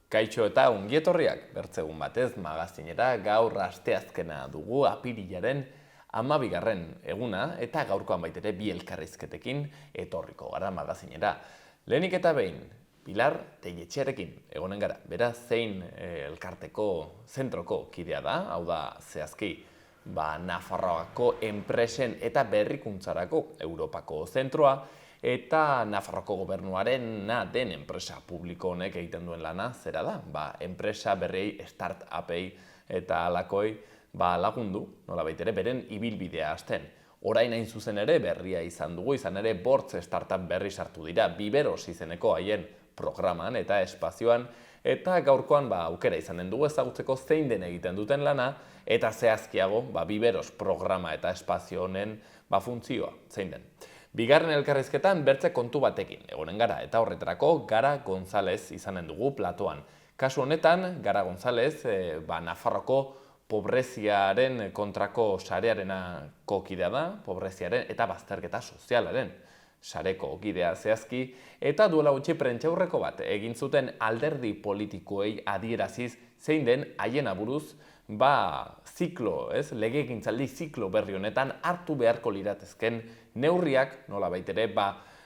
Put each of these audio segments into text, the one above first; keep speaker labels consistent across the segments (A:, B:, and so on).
A: Kaixo eta ongietorriak bertzegun batez magazinera gaur asteazkena dugu apirilaren 12. eguna eta gaurkoan baitere bi elkarrizketekin etorriko gara magazinera. Lehenik eta behin, Pilar Teietxearekin egonen gara, beraz zein elkarteko zentroko kidea da, hau da zehazki Nafarroako enpresen eta berrikuntzarako Europako zentroa, eta Nafarroako gobernuaren den enpresa publiko honek egiten duen lana zera da. Enpresa berriei, start-upei eta alakoi lagundu, nola baitere, beren ibilbidea hasten. Orain hain zuzen ere berria izan dugu, izan ere bortz startup berri sartu dira, Biberos izeneko haien programan eta espazioan, eta gaurkoan aukera izanen dugu ezagutzeko zein den egiten duten lana, eta zehazkiago Biberos programa eta espazio honen funtzioa zein den. Bigarren elkarrizketan bertze kontu batekin egonen gara, eta horretarako Gara González izanen dugu platoan. Kasu honetan, Gara González, Nafarroko pobreziaren kontrako sarearenako kidea da, pobreziaren eta bazterketa sozialaren sareko kidea zehazki, eta duela gutxi prentsaurreko bat egin zuten alderdi politikoei adieraziz zein den haien aburuz legegintzaldi ziklo berri honetan hartu beharko liratezken neurriak, nola baitere,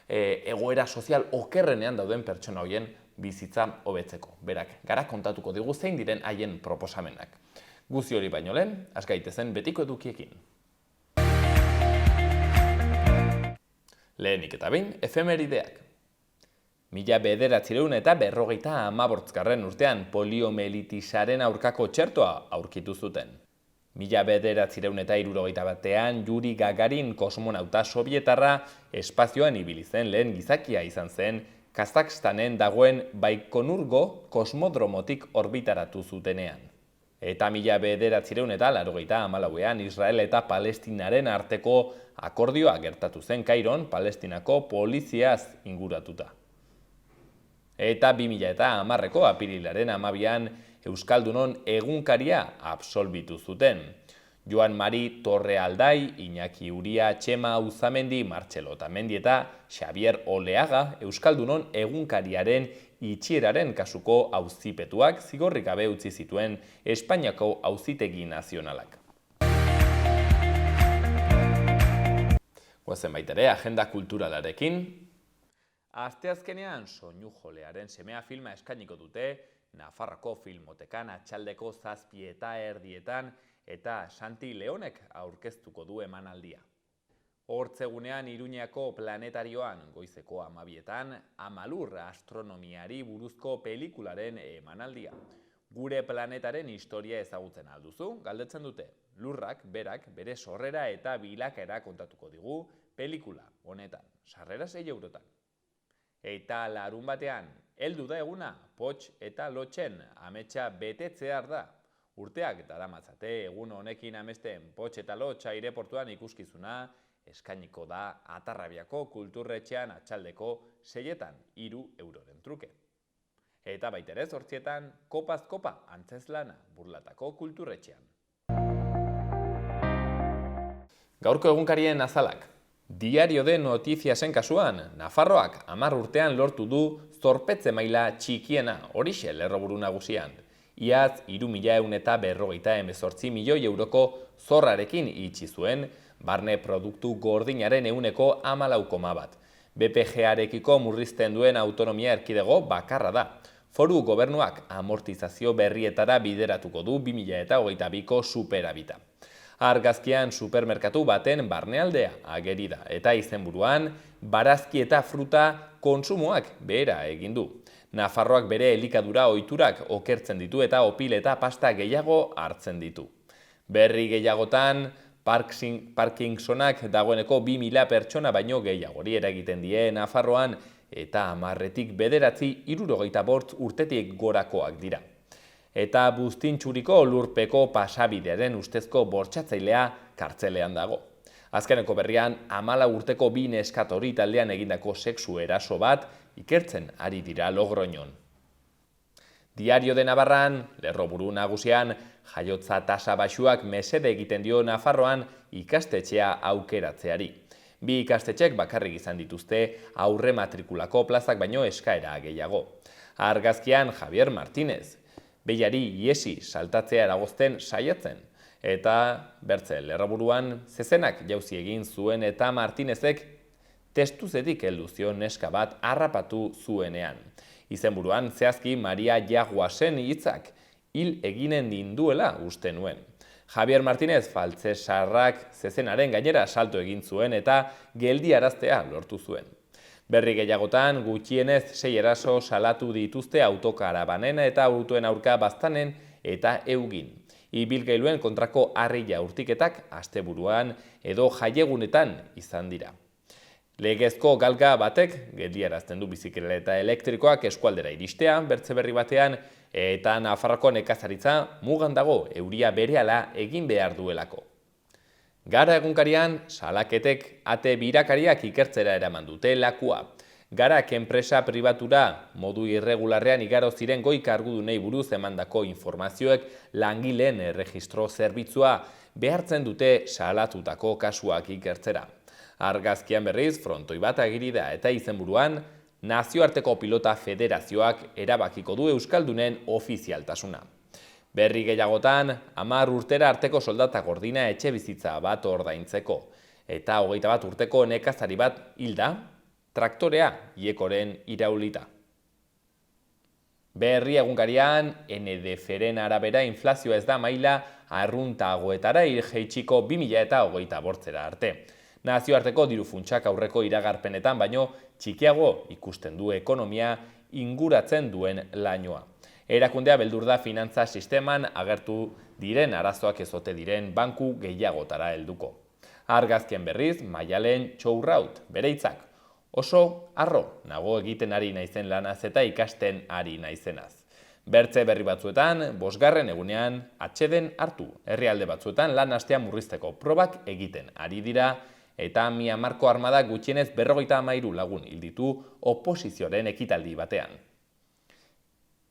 A: egoera sozial okerrenean dauden pertsona horien bizitza hobetzeko. Berak, Gara kontatuko digu zein diren haien proposamenak. Guzti hori baino lehen, has gaitezen betiko edukiekin. Lehenik eta behin, efemerideak. 1958 urtean poliomelitisaren aurkako txertoa aurkitu zuten. 1961 Yuri Gagarin kosmonauta sovietarra espazioan ibili zen lehen gizakia izan zen Kazakstanen dagoen Baikonurgo kosmodromotik orbitaratu zutenean. Eta 1984an Israel eta Palestinaren arteko akordioa gertatu zen Kairon, Palestinako poliziaz inguratuta. Eta 2010ko apirilaren 12an Euskaldunon egunkaria absolbitu zuten. Joan Mari Torrealdai, Iñaki Uria, Txema Uzamendi, Martxelo Otamendi eta Xavier Oleaga Euskaldunon egunkariaren itxieraren kasuko auzipetuak zigorrik gabe utzi zituen Espainiako Auzitegi Nazionalak. Goazen baitere, agenda kulturalarekin. Asteazkenean Soinu Jolearen semea filma eskainiko dute Nafarroko Filmotekan atxaldeko 7:30 eta Santi Leonek aurkeztuko du emanaldia. Hortzegunean Iruñako planetarioan goizeko 12etan Amalur astronomiari buruzko pelikularen emanaldia. Gure planetaren historia ezagutzen alduzu, galdetzen dute. Lurrak, berak, bere sorrera eta bilakaera kontatuko digu pelikula honetan, sarrera 6 eurotan. Eta larun batean, heldu da eguna, Pots eta Lotxen ametsa betetzear da. Urteak daramatzate egun honekin amesten Pots eta Lotx aireportuan ikuskizuna eskainiko da Atarrabiako kulturretxean atxaldeko 6etan 3 euroren truke. Eta baitere 8etan kopaz kopa antzeslana Burlatako kulturretxean. Gaurko egunkarien azalak. Diario de Notiziasen kasuan, Nafarroak 10 urtean lortu du zorpetze maila txikiena, horixe lerroburu nagusian. Iaz 3.158 milioi euroko zorrarekin itxi zuen, barne produktu gordinaren 14,1%. BPG-arekiko murrizten duen autonomia erkidego bakarra da. Foru gobernuak amortizazio berrietara bideratuko du 2022ko superabita. Argazkian supermerkatu baten barnealdea ageri da, eta izenburuan barazki eta fruta kontsumoak behera egin du. Nafarroak bere elikadura ohiturak okertzen ditu eta opil eta pasta gehiago hartzen ditu. Berri gehiagotan, Parkinsonak dagoeneko 2.000 pertsona baino gehiagori eragiten die Nafarroan eta 10-etik 65 urtetik gorakoak dira. Eta Buztintxuriko lurpeko pasabidearen ustezko bortxatzailea kartzelean dago. Azkeneko berrian, 14 urteko 2 neskatori taldean egindako sexu eraso bat ikertzen ari dira Logroñon. Diario de Navarran, lerroburu nagusian, jaiotza tasa baxuak mesede egiten dio Nafarroan ikastetxea aukeratzeari. Bi ikastetxek bakarrik izan dituzte aurre matrikulako plazak baino eskaera gehiago. Argazkian Javier Martínez, behiari iesi saltatzea eragozten saiatzen, eta Bertze lerroburuan zezenak jauzi egin zuen eta Martínezek testuzetik heldu zion neska bat harrapatu zuenean. Izenburuan zehazki Maria Jaguasen hitzak hil eginen dinduela uste nuen. Javier Martínez faltsesarrak zezenaren gainera salto egin zuen eta geldiaraztea lortu zuen. Berri gehiagotan gutxienez 6 eraso salatu dituzte autokarabanen eta autoen aurka baztanen eta eugin. Ibilgailuen kontrako harria urtiketak asteburuan edo jaiegunetan izan dira. Legezko galga batek geldiarazten du bizikleta elektrikoak eskualdera iristea, Bertze berri batean, eta Nafarroako nekazaritza mugan dago euria berehala egin behar duelako. Gara egunkarian, salaketek ate birakariak ikertzera eraman dute lakua. Garak enpresa pribatura modu irregularrean igaro ziren goi kargudunei buruz emandako informazioek langileen erregistro zerbitzua behartzen dute salatutako kasuak ikertzera. Argazkian berriz, frontoi bat agiri da eta izenburuan, Nazioarteko Pilota Federazioak erabakiko du euskaldunen ofizialtasuna. Berri gehiagotan, 10 urtera arteko soldata gordina etxe bizitza bat ordaintzeko, eta 21 urteko nekazari bat hilda, traktorea iekoren iraulita. Berri egunkarian, NDFren arabera inflazioa ez da maila arruntagoetara jaitsiko 2028 arte. Nazioarteko diru funtsak aurreko iragarpenetan baino txikiago ikusten du ekonomia inguratzen duen lainoa. Erakundea beldur da finantza sisteman agertu diren arazoak ezote diren banku gehiagotara helduko. Argazkien berriz, Maialen Txourraut, bere hitzak. Oso harro nago egiten ari naizen lanaz eta ikasten ari naizenaz. Bertze berri batzuetan, 5. egunean atseden hartu. Herrialde batzuetan lan astea murrizteko probak egiten ari dira, eta Mianmarko armada gutxienez 53 lagun hil ditu oposizioaren ekitaldi batean.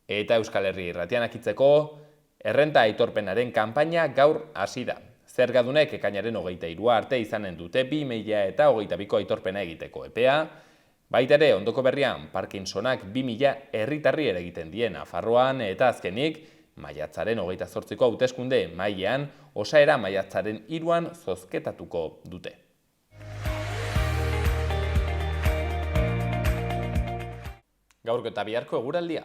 A: Eta Euskal Herri Irratian akitzeko, errenta aitorpenaren kanpaina gaur hasi da. Zergadunek ekainaren 23 arte izanen dute 2022ko aitorpena egiteko epea, baita ere ondoko berrian Parkinsonak 2000 herritarri eragiten die Nafarroan eta azkenik maiatzaren 28ko hauteskunde mailean osaera maiatzaren 3an zozketatuko dute. Gaurko eta biharko eguraldia.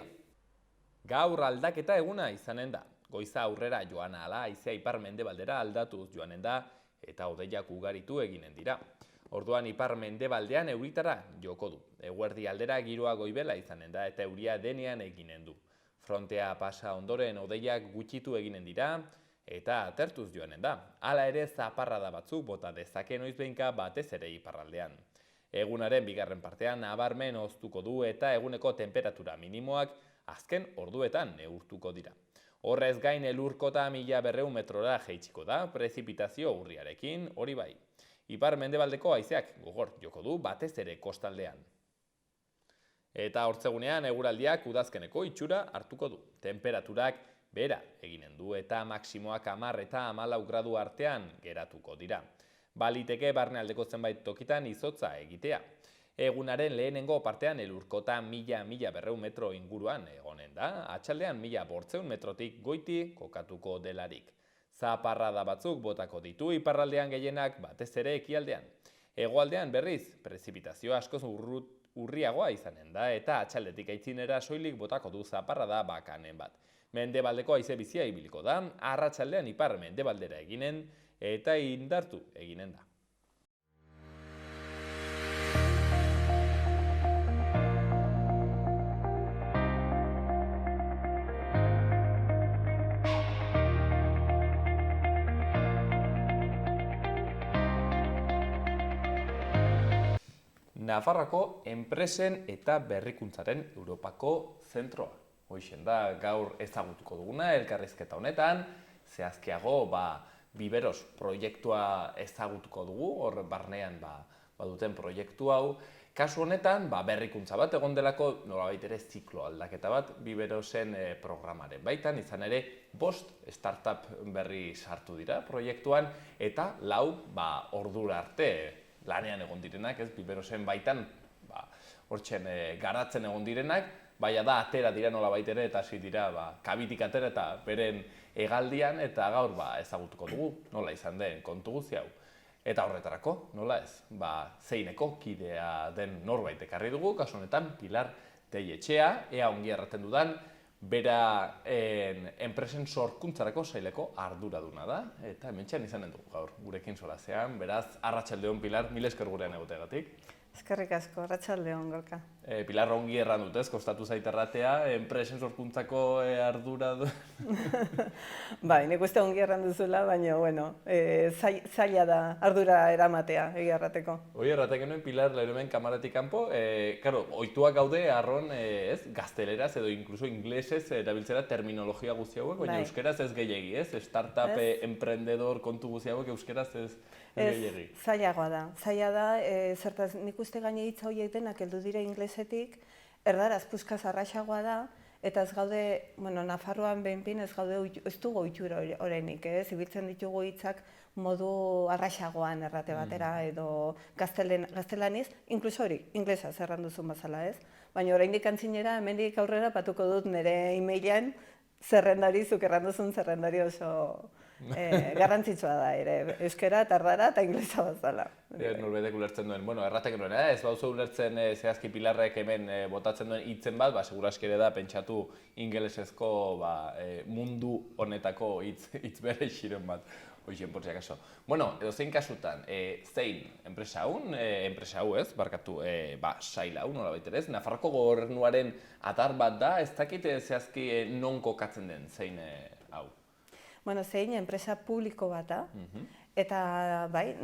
A: Gaur aldaketa eguna izanen da. Goiza aurrera joan ahala haizea ipar-mendebaldera aldatuz joanen da eta hodeiak ugaritu eginen dira. Orduan ipar-mendebaldean euritara joko du. Eguerdi aldera giroa goibela izanen da eta euria denean eginen du. Frontea pasa ondoren hodeiak gutxitu eginen dira eta atertuz joanen da. Hala ere zaparrada batzuk bota dezake noizbehinka batez ere iparraldean. Egunaren bigarren partean nabarmen hoztuko du eta eguneko temperatura minimoak azken orduetan neurtuko dira. Horrez gain elurkota 1200 metrora jaitsiko da, prezipitazio urriarekin, hori bai. Ipar-mendebaldeko haizeak gogor joko du batez ere kostaldean. Eta hortzegunean eguraldiak udazkeneko itxura hartuko du. Temperaturak bera eginen du eta maksimoak 10 eta 14 gradu artean geratuko dira. Baliteke barnealdeko zenbait tokitan izotza egitea. Egunaren lehenengo partean elurkota 1000-1200 metro inguruan egonen da, atxaldean 1500 metrotik goiti kokatuko delarik. Zaparrada batzuk botako ditu iparraldean gehienak batez ere ekialdean. Hegoaldean berriz, prezipitazio askoz urriagoa izanen da eta atxaldetik aitzinera soilik botako du zaparrada bakanen bat. Mendebaldeko haize bizia ibiliko da, arratsaldean ipar mendebaldera eginen eta indartu eginen da. Nafarroako enpresen eta berrikuntzaren Europako zentroa. Hoixen da gaur ezagutuko duguna elkarrizketa honetan, zehazkiago Biberos proiektua ezagutuko dugu, hor barnean baduten proiektu hau. Kasu honetan berrikuntza bat egon delako nolabait ere ziklo aldaketa bat Biberosen programaren baitan, izan ere 5 startup berri sartu dira proiektuan eta 4 ordura arte lanean egon direnak, ez, biberosen baitan, hortzen garatzen egon direnak, baina da atera dira nola baitere eta hasi dira kabitik atera eta beren hegaldian eta gaur ezagutuko dugu, nola izan den kontu guzti hau. Eta horretarako, nola ez, zeineko kidea den norbait ekarri dugu, kasu honetan Pilar Telletxea, ea ongi erraten dudan, bera enpresen sorkuntzarako saileko arduraduna da, eta hementxean izanen dugu gaur, gurekin solasean, beraz, arratsaldeon Pilar, mil esker gurean egoteagatik.
B: Eskerrik asko, arratsaldeon Gorka.
A: Pilar ongi erran dut, ez, kostatu zait erratea, enpresen sorkuntzako ardura du.
B: Bai, nik uste ongi erran duzula, baina, bueno, zaila da ardura eramatea, egia errateko.
A: Hoi erraten genuen, Pilar, lehenemen kamaratik kanpo, ohituak gaude arron, ez, gazteleraz edo inkluso inglesez erabiltzera terminologia guzti hauek, baina euskeraz ez gehiegi, ez? Startup, emprendedor, kontu guzti hauek euskeraz ez gehiegi.
B: Zailagoa da, zertaz nik uste gaine hitza horiek denak heldu dire inglesetik, erdaraz puskaz arrasagoa da, eta ez gaude, bueno, Nafarroan behinpin ez gaude ez dugu ohitura oraindik, ez? Ibiltzen ditugu hitzak modu arrasagoan errate batera edo gaztelaniz, inkluso hori, inglesaz erran duzun bazala, ez? Baina oraindik antzinera, hemendik aurrera patuko dut nire e-mailean zerrendari, zuk erran duzun zerrendari oso garrantzitsua da ere, euskera, tardara eta inglesa bazala.
A: Norbaitek ulertzen duen, bueno, erratek nuen, ez bauzu ulertzen zehazki Pilarrek hemen botatzen duen hitzen bat, seguraski ere da pentsatu ingelesezko mundu honetako hitz bere xiren bat, hoxen por si acaso. Bueno, edo zein kasutan, zein enpresa hau ez, barkatu, sail hau nola baiter ez, Nafarroko gobernuaren atar bat da, ez dakit zehazki non kokatzen den zein hau?
B: Bueno, zein enpresa publiko bat da, eta bai,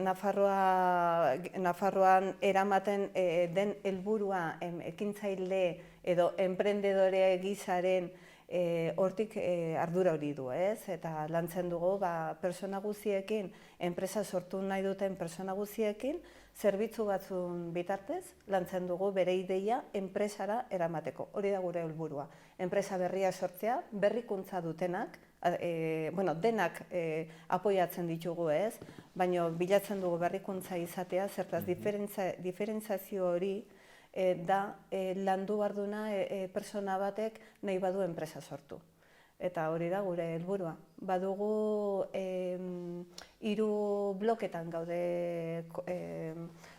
B: Nafarroan eramaten den helburua ekintzaile edo enprendedore gizaren hortik ardura hori du, ez? Eta lantzen dugu, pertsona guziekin, enpresa sortu nahi duten pertsona guziekin, zerbitzu batzun bitartez, lantzen dugu bere ideia enpresara eramateko. Hori da gure helburua. Enpresa berria sortzea, berrikuntza dutenak, denak apoiatzen ditugu ez, baina bilatzen dugu berrikuntza izatea, zertaz diferentziazio hori da landu barduna pertsona batek nahi badu enpresa sortu. Eta hori da gure helburua. Badugu 3 bloketan gaude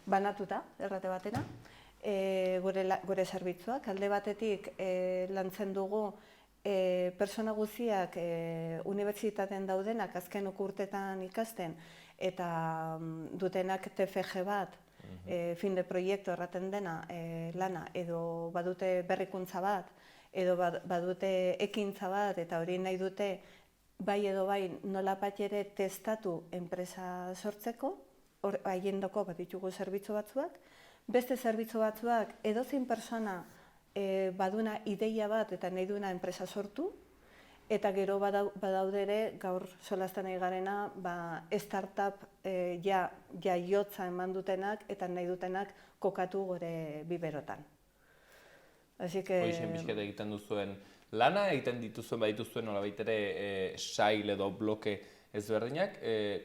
B: banatuta, errate batera, gure zerbitzuak. Alde batetik lantzen dugu pertsona guztiak unibertsitatean daudenak azken urteetan ikasten eta dutenak TFG bat, fin de proiektu erraten dena lana, edo badute berrikuntza bat, edo badute ekintza bat, eta hori nahi dute bai edo bai nolabait ere testatu enpresa sortzeko, haien doko bat ditugu zerbitzu batzuak, beste zerbitzu batzuak edozein pertsona baduna ideia bat eta nahi duena enpresa sortu, eta gero badaude ere gaur solazten nahi garena startup jaiotza eman dutenak eta nahi dutenak kokatu gure biberotan.
A: Hoixen bizketa egiten duzuen lana, egiten dituzuen badituzuen nolabait ere sail edo bloke ezberdinak,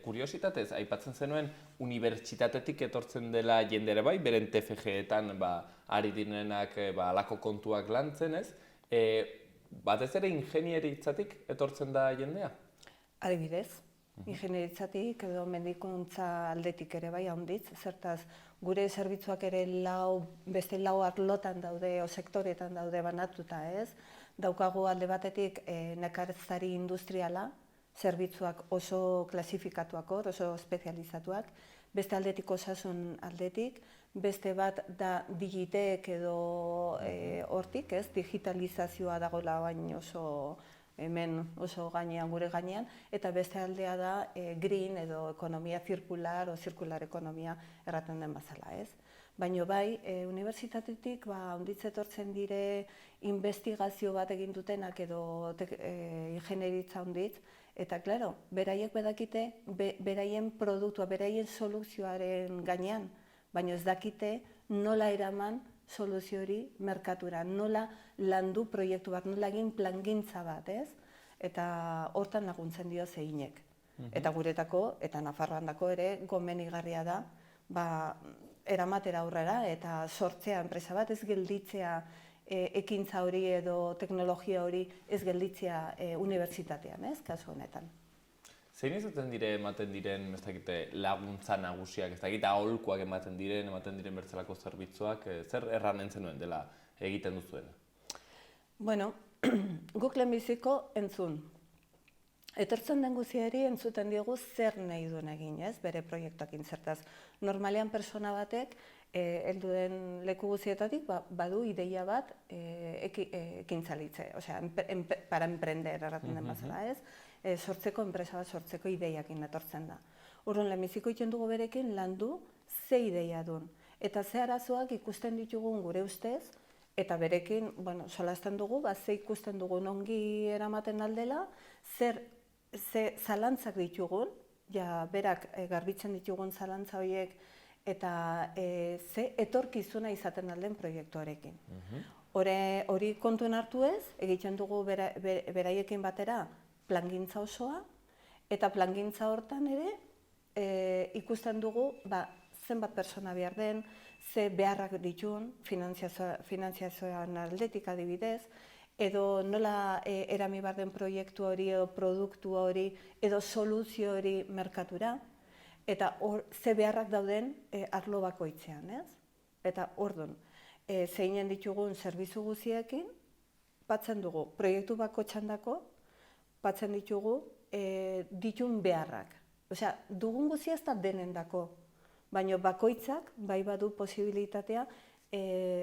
A: kuriositatez, aipatzen zenuen unibertsitatetik etortzen dela jendere bai, beren TFG-etan ari direnak alako kontuak lantzen ez, batez ere ingenieritzatik etortzen da jendea?
B: Adibidez, ingenieritzatik edo medikuntza aldetik ere bai handitz, zertaz gure zerbitzuak ere beste 4 arlotan daude, o sektoretan daude banatuta ez, daukagu alde batetik nekazari industriala, zerbitzuak oso klasifikatuak oso espezializatuak, beste aldetik osasun aldetik, beste bat da digitek edo hortik, ez, digitalizazioa dagoela baina oso hemen oso gainean, gure gainean, eta beste aldea da green edo ekonomia zirkular o zirkular ekonomia erraten den bazala, ez. Baina bai, unibertsitatetik handitz etortzen dire investigazio bat egin dutenak edo ingenieritza handitz, eta, klaro, beraiek badakite, beraien produktua, beraien soluzioaren gainean, baina ez dakite nola eraman soluzio hori merkatura, nola landu proiektu bat, nola egin plangintza bat, ez? Eta hortan laguntzen dio zeinek. Eta guretako, eta Nafarroandako ere, gomenigarria da, eramatera aurrera eta sortzea enpresa bat, ez gelditzea ekintza hori edo teknologia hori ez gelditzea unibertsitatean, ez, kasu honetan.
A: Zein izaten ematen diren, ez dakite, laguntza nagusiak, ez dakite, aholkuak ematen diren bertzelako zerbitzuak, zer erranen zenuen dela egiten duzuen?
B: Bueno, guk lehenbiziko entzun. Etortzen den guztiari entzuten diogu zer nahi duen egin, ez, bere proiektuakin zertaz. Normalean persona batek, heldu den leku guztietatik, badu ideia bat ekintzalitze, osea, para emprender erraten den bazala, ez? Sortzeko, enpresa bat sortzeko ideiakin etortzen da. Orduan, lehenbiziko egiten dugu berekin landu ze ideia duen. Eta ze arazoak ikusten ditugun gure ustez, eta berekin, solasten dugu, ze ikusten dugun ongi eramaten aldela, ze zalantzak ditugun, berak garbitzen ditugun zalantza horiek, eta ze etorkizuna izaten alden proiektuarekin. Hori kontuen hartu ez, egiten dugu beraiekin batera plangintza osoa, eta plangintza hortan ere ikusten dugu zenbat persona behar den, ze beharrak ditun, finanziazioan aldetik adibidez, edo nola erami behar den proiektu hori edo produktu hori edo soluzio hori merkatura, eta ze beharrak dauden arlo bakoitzean, ez? Eta orduan, zeinen ditugun zerbitzu guztiekin, batzen dugu proiektu bako txandako, batzen ditugu ditun beharrak. Osea, dugun guztia ez da denendako, baina bakoitzak bai badu posibilitatea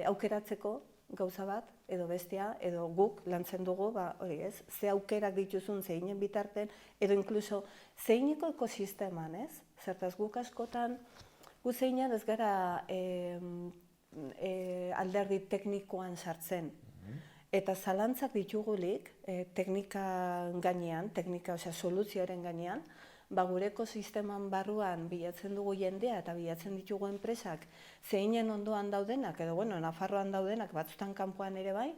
B: aukeratzeko gauza bat, edo bestea, edo guk lantzen dugu, hori ez, ze aukerak dituzun zeinen bitarten, edo inkluso zeineko ekosisteman, ez? Zertaz guk askotan, gu zeinan ez gara alderdi teknikoan sartzen. Eta zalantzak ditugulik, teknika gainean, soluzioaren gainean, gure ekosisteman barruan bilatzen dugu jendea eta bilatzen ditugu enpresak zeinen ondoan daudenak, edo Nafarroan daudenak, batzutan kanpoan ere bai,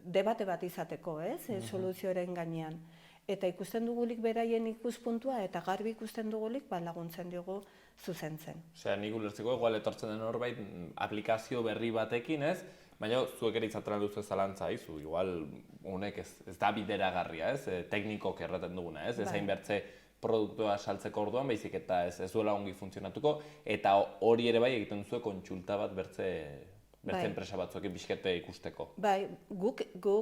B: debate bat izateko, soluzioaren gainean. Eta ikusten dugulik beraien ikuspuntua eta garbi ikusten dugulik laguntzen diogu zuzentzen.
A: Osea, nik ulertzeko, igual etortzen den horbait aplikazio berri batekin, ez? Baina zuek ere izaten duzu zalantza, izu, igual honek ez da bideragarria, ez? Teknikok erraten duguna, ez? Ez hain bertze produktua saltzeko orduan, baizik eta ez duela ongi funtzionatuko, eta hori ere bai egiten duzu kontsulta bat bertze enpresa batzuekin pixkete ikusteko.
B: Bai, guk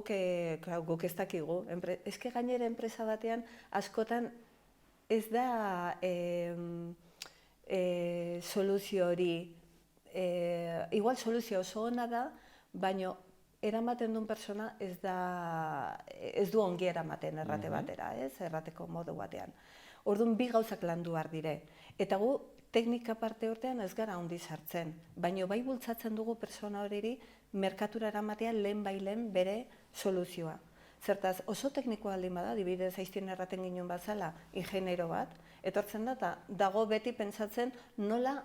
B: ez dakigu. Eske gainera enpresa batean askotan ez da soluzio hori, igual soluzio oso ona da, baina eramaten duen persona ez du ongi eramaten errate batera, errateko modu batean. Orduan bi gauzak landu behar dire. Eta gu teknika parte hortean ez gara ondi sartzen, baina bai bultzatzen dugu persona hori merkatura eramatea lehen bere soluzioa. Zertaz, oso teknikoa aldin bada, adibidez aiztien erraten ginen bazala ingeniero bat, etortzen da eta dago beti pentsatzen nola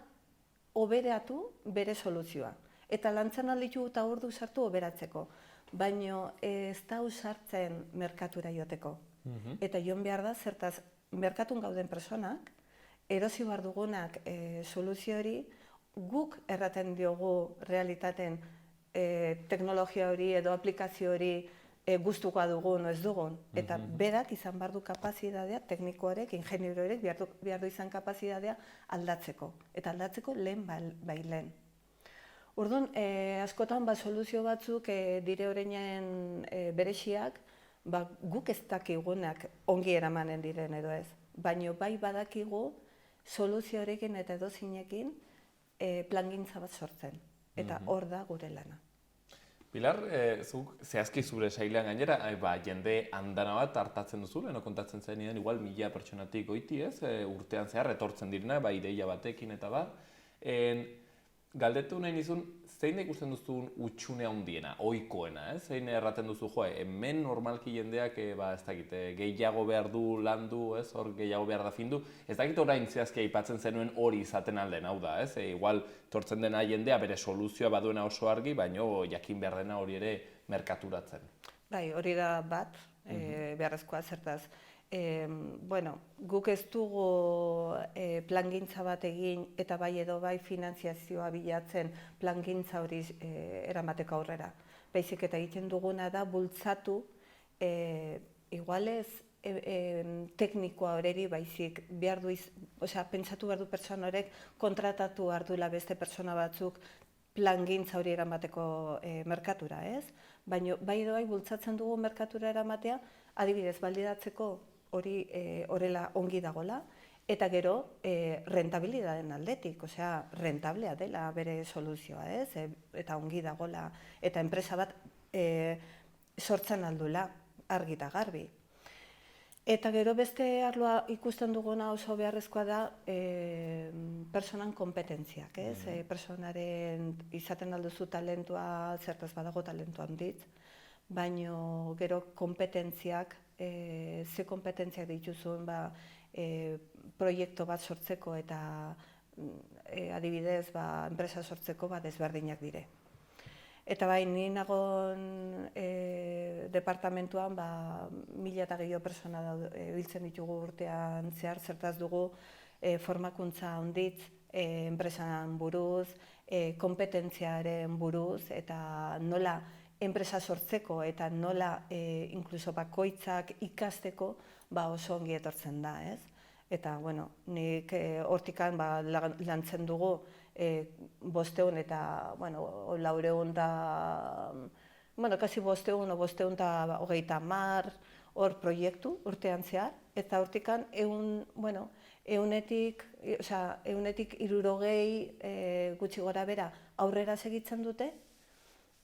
B: hoberatu bere soluzioa. Eta lantzen alditu eta ordu sartu hoberatzeko, baina ez da sartzen merkatura joteko. Eta joan behar da, zertaz, merkatun gauden personak, erosi behar dugunak soluzio hori, guk erraten diogu realitaten teknologia hori edo aplikazio hori gustukoa dugun o ez dugun. Eta berak izan behar du kapazitatea, teknikoarek, ingenieroarek behar du izan kapazitatea aldatzeko. Eta aldatzeko lehen bai lehen. Orduan, askotan soluzio batzuk dire orainen berexiak, guk ez dakigunak ongi eramanen diren edo ez. Baina bai badakigu soluzioarekin eta edozinekin plangintza bat sortzen. Eta hor da gure lana.
A: Pilar, zuk zehazki zure sailean gainera, jende andana bat hartatzen duzu, leheno kontatzen zeniden, igual 1000 pertsonatik goiti ez, urtean zehar etortzen direna, ideia batekin eta galdetu nahi nizun, zein ikusten duzun utxune handiena, ohikoena, zein erraten duzu, hemen normalki jendeak ez dakit, gehiago behar du landu, hor gehiago behar da findu, ez dakit orain zehazki aipatzen zenuen hori izaten alden, hau da, igual tortzen dena jendea bere soluzioa baduena oso argi, baina jakin behar dena hori ere merkaturatzen.
B: Bai, hori da bat, beharrezkoa zertaz. Guk ez dugu plangintza bat egin eta bai edo bai finanziazioa bilatzen plangintza hori eramateko aurrera. Baizik eta egiten duguna da bultzatu, igualez teknikoa horeri baizik pentsatu behar du pertsona horrek kontratatu behar duela beste pertsona batzuk plangintza hori eramateko merkatura, ez? Baina bai edo bai bultzatzen dugu merkatura eramatea, adibidez, balidatzeko hori horrela ongi dagoela, eta gero rentabilidaden aldetik, rentablea dela bere soluzioa, ez? Eta ongi dagoela, eta enpresa bat sortzen aldula argi eta garbi. Eta gero beste arloa ikusten duguna oso beharrezkoa da personan kompetentziak, ez? Personaren izaten alduzu talentua, zertaz badago talentua handitz, baino gero kompetentziak, ze kompetentziak dituzuen proiektu bat sortzeko eta adibidez enpresa sortzeko desberdinak dire. Eta bai, ni nagon departamentuan 1000 eta gehiago persona biltzen ditugu urtean zehar, zertaz dugu formakuntza handitz, enpresan buruz, kompetentziaren buruz, eta nola enpresa sortzeko eta nola inkluso bakoitzak ikasteko oso ongi etortzen da, ez? Eta, nik hortikan lantzen dugu 500 eta 400 da, kasi 500 o 530 hor proiektu urtean zehar, eta hortikan ehunetik 60 gutxi gora bera aurrera segitzen dute,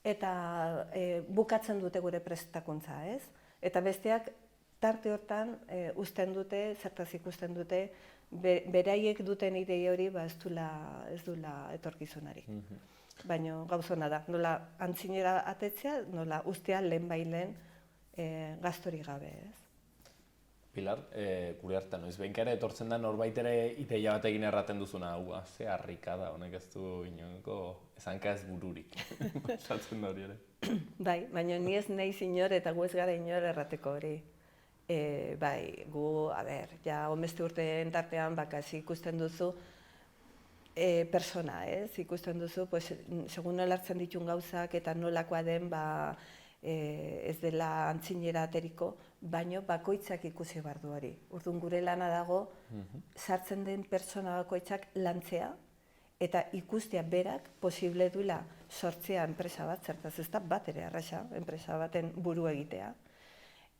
B: eta bukatzen dute gure prestakuntza, ez? Eta besteak tarte hortan uzten dute, zertaz ikusten dute, beraiek duten idei hori ez duela etorkizunarik. Baina gauzona da, nola antzinera atetzea, nola ustea lehen bailen gaztorik gabe, ez?
A: Pilar, gure hartan, noiz behinkara etortzen da norbait ere ideia bat egin erraten duzuna, ze harrika da, honek ez du inongo ezanka ez bururik, esatzen da hori ere.
B: Bai, baina ni ez nahi inor eta gu ez gara inor errateko hori. Bai, gu, honbeste urteen tartean bakasi ikusten duzu persona, ez? Ikusten duzu, segun nola hartzen ditun gauzak eta nolakoa den, ez dela antzinera ateriko, baino bakoitzak ikusi behar du hori. Orduan gure lana dago, sartzen den pertsona bakoitzak lantzea, eta ikustea berak posible duela sortzea enpresa bat, zertaz ez da bat ere arrasa, enpresa baten buru egitea,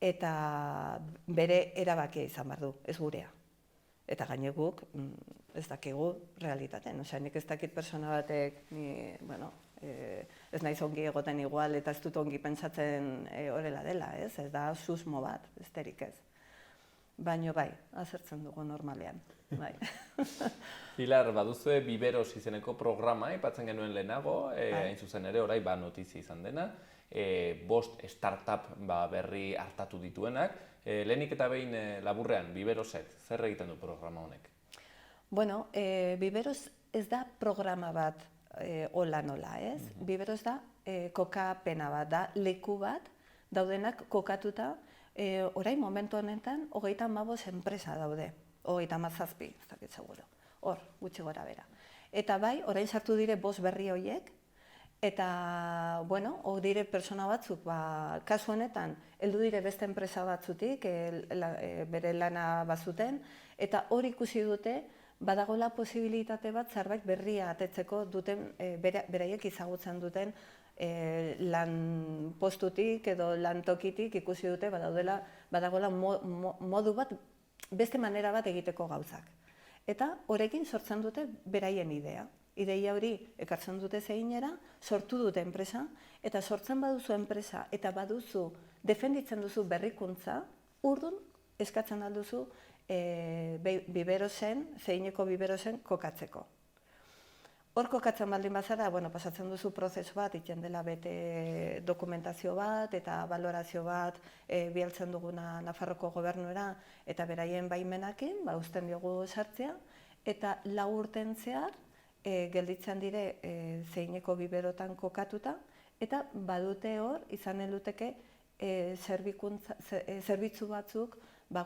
B: eta bere erabakia izan behar du, ez gurea. Eta gaine guk, ez dakigu realitaten, nik ez dakit persona batek, ez naiz ongi egoten igual eta ez dut ongi pentsatzen horrela dela, ez da susmo bat, besterik ez. Baina bai, azertzen dugu normalean, bai.
A: Pilar, baduzue Biberos izeneko programa, aipatzen genuen lehenago, hain zuzen ere, orai notizia izan dena, 5 startup berri hartatu dituenak. Lehenik eta behin laburrean, Biberosek, zer egiten du programa honek?
B: Bueno, Biberos ez da programa bat hola nola, ez? Biberos da kokapena bat, da leku bat daudenak kokatuta, orain momentu honetan 35 enpresa daude, 37, ez dakit seguro, hor, gutxi gora bera. Eta bai, orain sartu dire 5 berri horiek, eta, hor dire persona batzuk, kasu honetan, heldu dire beste enpresa batzutik, bere lana bazuten, eta hor ikusi dute, badagoela posibilitate bat zerbait berria atetzeko duten, beraiek ezagutzen duten lan postutik edo lan tokitik ikusi dute badagoela modu bat, beste manera bat egiteko gauzak. Eta horrekin sortzen dute beraien idea. Ideia hori ekartzen dute zeinera, sortu dute enpresa, eta sortzen baduzu enpresa eta baduzu defenditzen duzu berrikuntza, urdun eskatzen alduzu Biberosen, zeineko Biberosen kokatzeko. Hor kokatzen baldin bazara, pasatzen duzu prozesu bat, iten dela bete dokumentazio bat eta valorazio bat bialtzen duguna Nafarroko gobernuera eta beraien baimenakin, uzten diogu sartzea, eta 4 urten zehar gelditzen dire zeineko Biberotan kokatuta, eta badute hor izan eluteke zerbitzu batzuk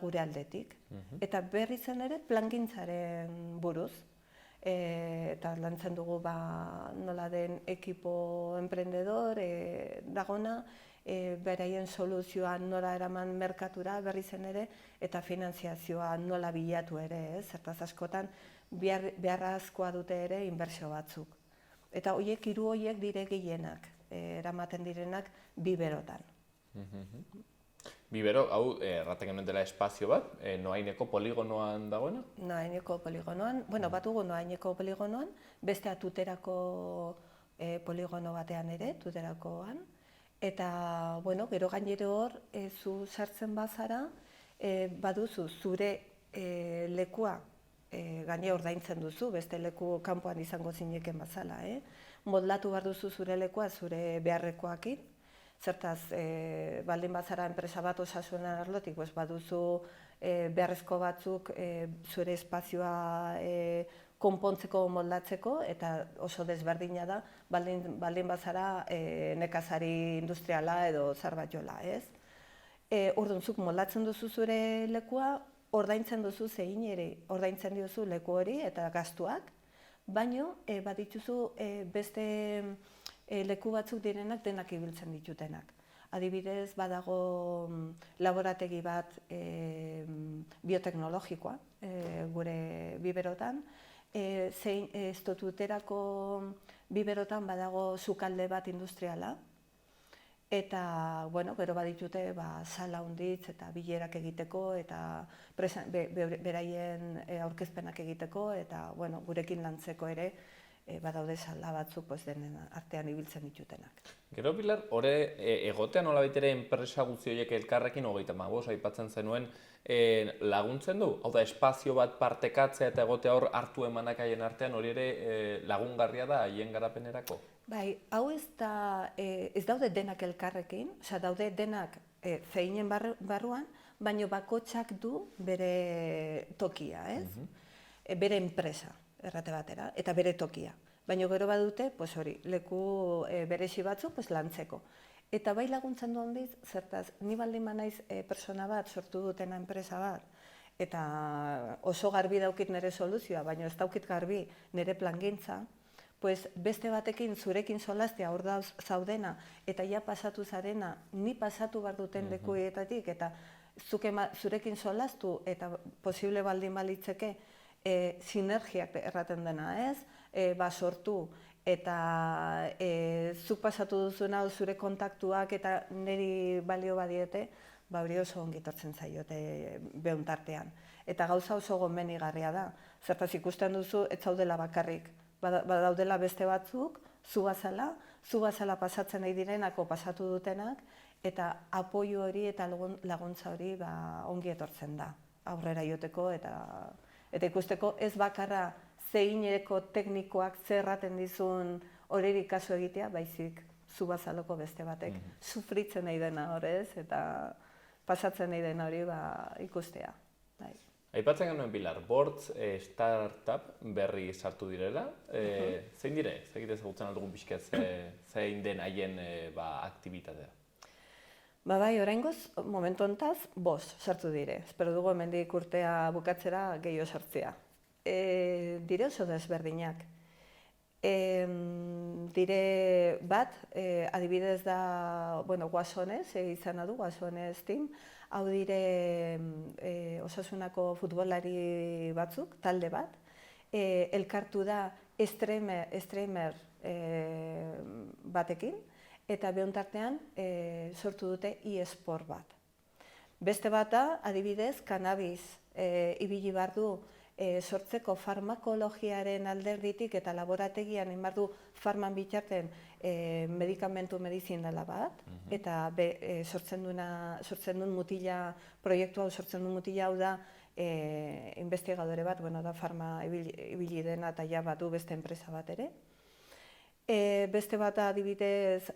B: gure aldetik. Eta berriz ere plangintzaren buruz. Eta lantzen dugu nola den ekipo emprendedor dagona, beraien soluzioa nola eraman merkatura berriz ere, eta finanziazioa nola bilatu ere, zertaz askotan beharrezkoa dute ere inbertsio batzuk. Eta hiru horiek dire gehienak, eramaten direnak biberotan.
A: Bibero, hau, erraten genuen dela espazio bat, Noaineko poligonoan dagoena?
B: Noaineko poligonoan, batugu Noaineko poligonoan, bestea Tuterako poligono batean ere, Tuterakoan. Eta, gero gainero hor, zu sartzen bazara, baduzu zure lekua gaine ordaintzen duzu, beste leku kanpoan izango zineken bazala. Moldatu behar duzu zure lekua zure beharrekoakin. Zertaz, baldin bazara enpresa bat osasunan arlotik, baduzu beharrezko batzuk zure espazioa konpontzeko, moldatzeko, eta oso desberdina da, baldin bazara nekazari industriala edo zerbait jola, ez? Orduan, zuk moldatzen duzu zure lekua, ordaintzen duzu zein ere, ordaintzen diozu leku hori eta gastuak, baino badituzu beste leku batzuk direnak denak ibiltzen ditutenak. Adibidez, badago laborategi bat bioteknologikoa gure biberotan, zein Tuterako biberotan badago sukalde bat industriala, eta, gero baditute sala handitz eta bilerak egiteko, eta beraien aurkezpenak egiteko, eta gurekin lantzeko ere, badaude sala batzuk denen artean ibiltzen ditutenak.
A: Gero, Pilar, egotea nolabait ere enpresa guzti horiek elkarrekin, 35 aipatzen zenuen, laguntzen du? Hau da, espazio bat partekatzea eta egotea hor hartu emanak haien artean, hori ere lagungarria da haien garapenerako?
B: Bai, hau ez daude denak elkarrekin, daude denak zeinen barruan, baino bakotsak du bere tokia, ez? Bere enpresa, errate batera, eta bere tokia. Baina gero badute, leku berezi batzuk lantzeko. Eta bai laguntzen du handiz, zertaz, ni baldin manaiz persona bat sortu dutena enpresa bat, eta oso garbi daukit nire soluzioa, baina ez daukit garbi nire plangintza, beste batekin zurekin solaztea hor dauz zaudena, eta ja pasatu zarena, ni pasatu behar duten lekuetatik, eta zurekin solaztu, eta posible baldin balitzeke, sinergiak erraten dena, ez? Sortu, eta zuk pasatu duzuna zure kontaktuak eta niri balio badiete, hori oso ongitortzen zaiote behuntartean. Eta gauza oso gomenigarria da. Zertaz ikusten duzu, ez zaudela bakarrik. Badaudela beste batzuk, zu bazala pasatzen nahi direnako pasatu dutenak, eta apoio hori eta laguntza hori ongi etortzen da. Aurrera joteko eta ikusteko ez bakarra zeineko teknikoak zerraten dizun horirik kasu egitea, baizik zu bazaloko beste batek sufritzen nahi dena horrez eta pasatzen nahi dena hori ikustea.
A: Aipatzen genuen, Pilar, Bortz startup berri sartu direla. Zein dire? Zegite ezagutzen aldugun pixkat zein den haien aktibitatea?
B: Bai, oraingoz, momentu hontaz, 5 sartu dire. Espero dugu hemendik urtea bukatzera gehiago sartzea. Dire oso desberdinak. Dire bat, adibidez da, Guasonez, izan du, Guasonez team, hau dire osasunako futbolari batzuk, talde bat, elkartu da streamer batekin, eta behontartean sortu dute e-sport bat. Beste bat da, adibidez, cannabis ibili behar du sortzeko farmakologiaren alderditik eta laborategian egin behar du farman bitarten medikamentu medizinala bat, eta sortzen duen mutila, proiektu hau sortzen duen mutila hau da investigadore bat, da farma ibili dena eta ja bat du beste enpresa bat ere. Beste bat adibidez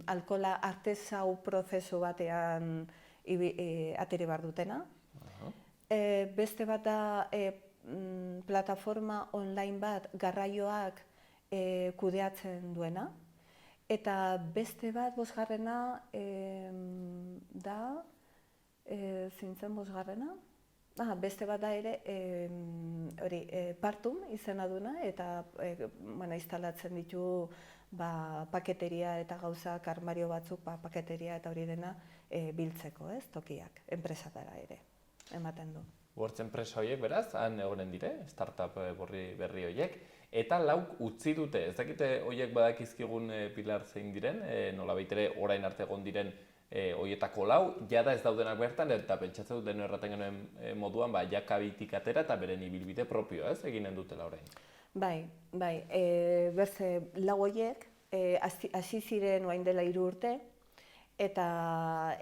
B: alkola artesau prozesu batean ateri behar dutena. Beste bat da plataforma online bat garraioak kudeatzen duena. Eta beste bat, 5. da, zintzen bosgarrena. Beste bat da ere, Partum izena duna, eta instalatzen ditu paketeria eta gauzak, armario batzuk, paketeria eta hori dena biltzeko, tokiak, enpresatara ere, ematen du.
A: Hortz enpresa horiek, beraz, han egonen dire, startup berri horiek, eta lauk utzi dute, ez dakite horiek badakizkigun Pilar zein diren, nolabait ere orain arte egon diren horietako lau, jada ez daudenak bertan, eta pentsatzen dut deno erraten genuen moduan, jakabitik atera eta beren ibilbide propio, ez, eginen dutela orain.
B: Bai, berze lau horiek, hasi ziren orain dela 3 urte, eta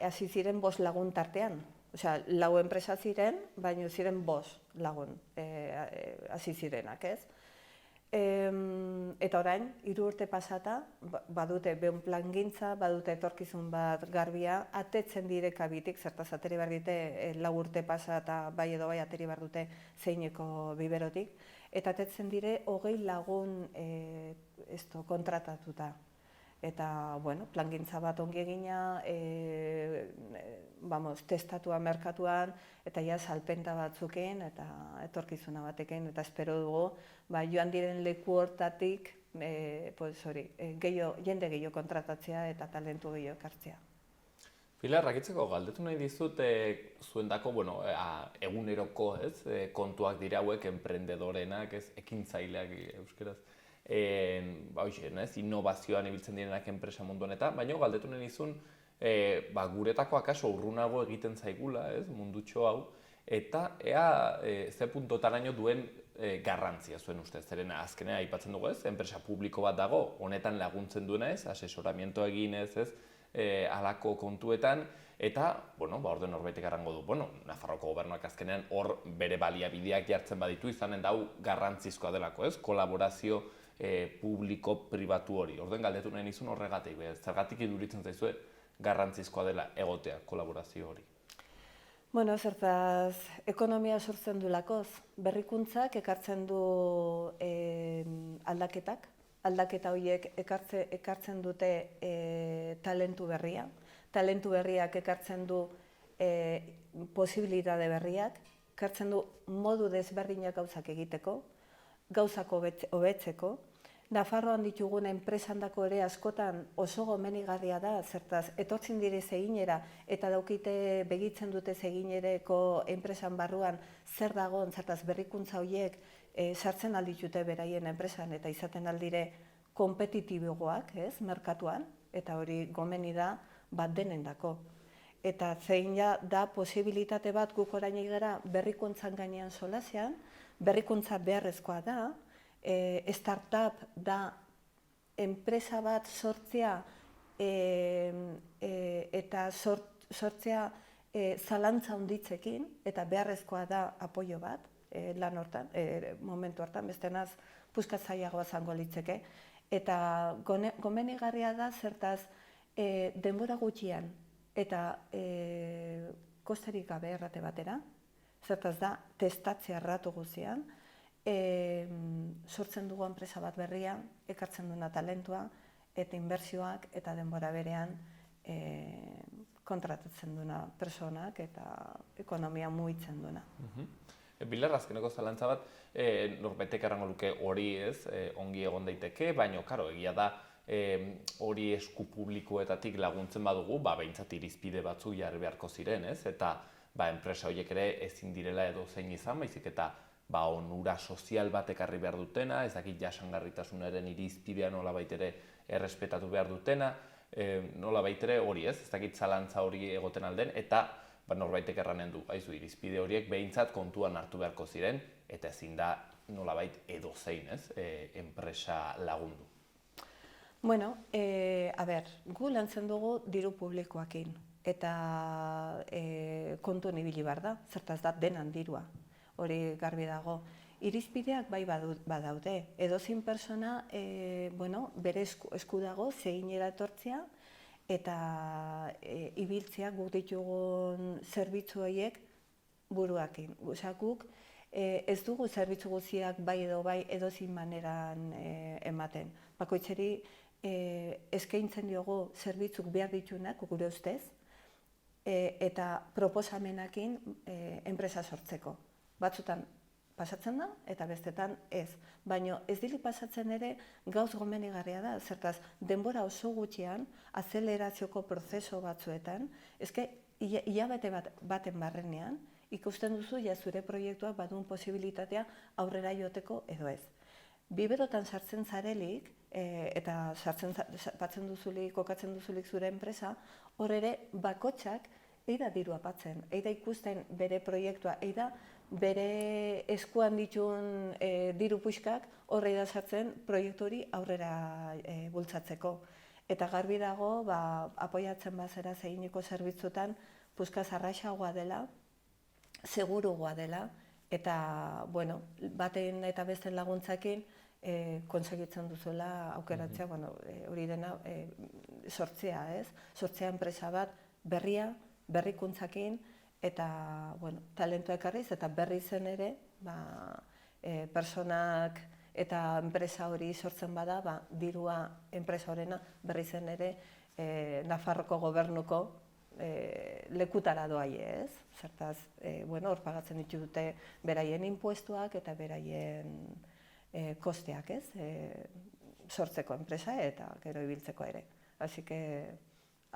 B: hasi ziren 5 lagun tartean. Osea, 4 enpresa ziren, baina ziren 5 lagun hasi zirenak, ez? Eta orain, 3 urte pasata, badute behun plangintza, badute etorkizun bat garbia, atetzen dire kabitik, zertaz ateri behar dute 4 urte pasata, bai edo bai ateri behar dute zeineko biberotik, eta atetzen dire 20 lagun kontratatuta. Eta, plangintza bat ongi egina, testatua merkatuan, eta salpenta batzukin, eta etorkizuna batekin, eta espero dugu, joan diren leku hortatik, jende gehiago kontratatzea eta talentu gehiago ekartzea.
A: Pilar, rakitzeko galdetu nahi dizut, zuendako, eguneroko, kontuak dira hauek, emprendedorenak, ekintzaileak euskeraz, innovazioan ibiltzen direnak enpresa munduan eta, baina galdetu nahi dizun, guretako akaso urrunago egiten zaigula, mundutxo hau, eta ea ze puntotaraino duen garrantzia zuen ustez, zeren azkenea aipatzen dugu enpresa publiko bat dago, honetan laguntzen duena asesoramiento egin halako kontuetan, eta, orden norbaitek errango du, Nafarroko gobernuak azkenean hor bere baliabideak jartzen baditu izanen dau garrantzizkoa delako, kolaborazio publiko-pribatu hori. Orden galdetu nahi nizun horregatik, zergatik iduritzen zaizue garrantzizkoa dela egotea kolaborazio hori.
B: Zertaz, ekonomia sortzen du lakoz, berrikuntzak ekartzen du aldaketak, aldaketa horiek ekartzen dute talentu berriak ekartzen du posibilitate berriak, ekartzen du modu desberdinak gauzak egiteko, gauzak hobetzeko. Nafarroan ditugun enpresandako ere askotan oso gomenigarria da, zertaz, etortzen dire zeginera eta daukite begitzen dute zeginereko enpresan barruan zer dagoen, zertaz berrikuntza horiek sartzen alditute beraien enpresan eta izaten aldire kompetitiboak, merkatuan, eta hori gomeni da bat denendako. Eta zein da posibilitate bat guk orain egera berrikuntzan gainean solasean, berrikuntza beharrezkoa da, startup da enpresa bat sortzea eta sortzea zalantza handitzekin, eta beharrezkoa da apoio bat lan hortan, momentu hartan, bestenaz puskat zailagoa zango litzeke. Eta gomenigarria da zertaz denbora gutxian eta kosterik gabe errate batera, zertaz da testatzea erratu guztian, sortzen dugu enpresa bat berria, ekartzen duena talentua, eta inbertsioak eta denbora berean kontratatzen duena personak eta ekonomia mugitzen duena.
A: Pilar, azkeneko zalantza bat, norbaitek errango luke hori ongi egon daiteke, baina, egia da, hori esku publikoetatik laguntzen badugu, behintzat irizpide batzuk jarri beharko ziren, eta enpresa horiek ere ezin direla edo zein izan, baizik eta onura sozial bat ekarri behar dutena, ez dakit jasangarritasunaren irizpidea nolabait ere errespetatu behar dutena, nolabait ere hori ez dakit zalantza hori egoten alden, eta norbaitek erranen du, irizpide horiek behintzat kontuan hartu beharko ziren, eta ezin da nolabait edozein enpresa lagundu.
B: Gu lantzen dugu diru publikoakin, eta kontuen ibili behar da, zertaz da denan dirua. Hori garbi dago. Irizpideak bai badaude. Edozein persona bere esku dago zeginera etortzea eta ibiltzea guk ditugun zerbitzu horiek buruakin. Guk ez dugu zerbitzu guztiak bai edozein maneran ematen. Bakoitzeri eskaintzen diogu zerbitzuk behar ditunak gure ustez, eta proposamenekin enpresa sortzeko. Batzutan pasatzen da eta bestetan ez. Baina ez dilik pasatzen ere gauz gomenigarria da, zertaz denbora oso gutxian azelerazioko prozeso batzuetan, eske hilabete baten barrenean ikusten duzu ja zure proiektuak badun posibilitatea aurrera joteko edo ez. Biberotan sartzen zarelik eta batzen duzulik, kokatzen duzulik zure enpresa, hor ere bakotxak eida diru apatzen, eida ikusten bere proiektua, eida bere eskuan ditun diru puxkak horre da sartzen proiektu hori aurrera bultzatzeko. Eta garbi dago, apoiatzen bazera zeiniko zerbitzutan, puskaz arraxagoa dela, segurugoa dela, eta, bueno, baten eta besten laguntzakin konsegitzen duzuela aukeratzea, hori dena sortzea, ez? Sortzea enpresa bat berria, berrikuntzakin, eta, talentua ekarriz, eta berri zen ere, personak eta enpresa hori sortzen bada, dirua enpresa horrena berri zen ere Nafarroko gobernuko lekutara doai, ez? Zertaz, hor pagatzen ditute beraien impuestuak eta beraien kosteak, ez? Sortzeko enpresa eta gero ibiltzeko ere. Así que,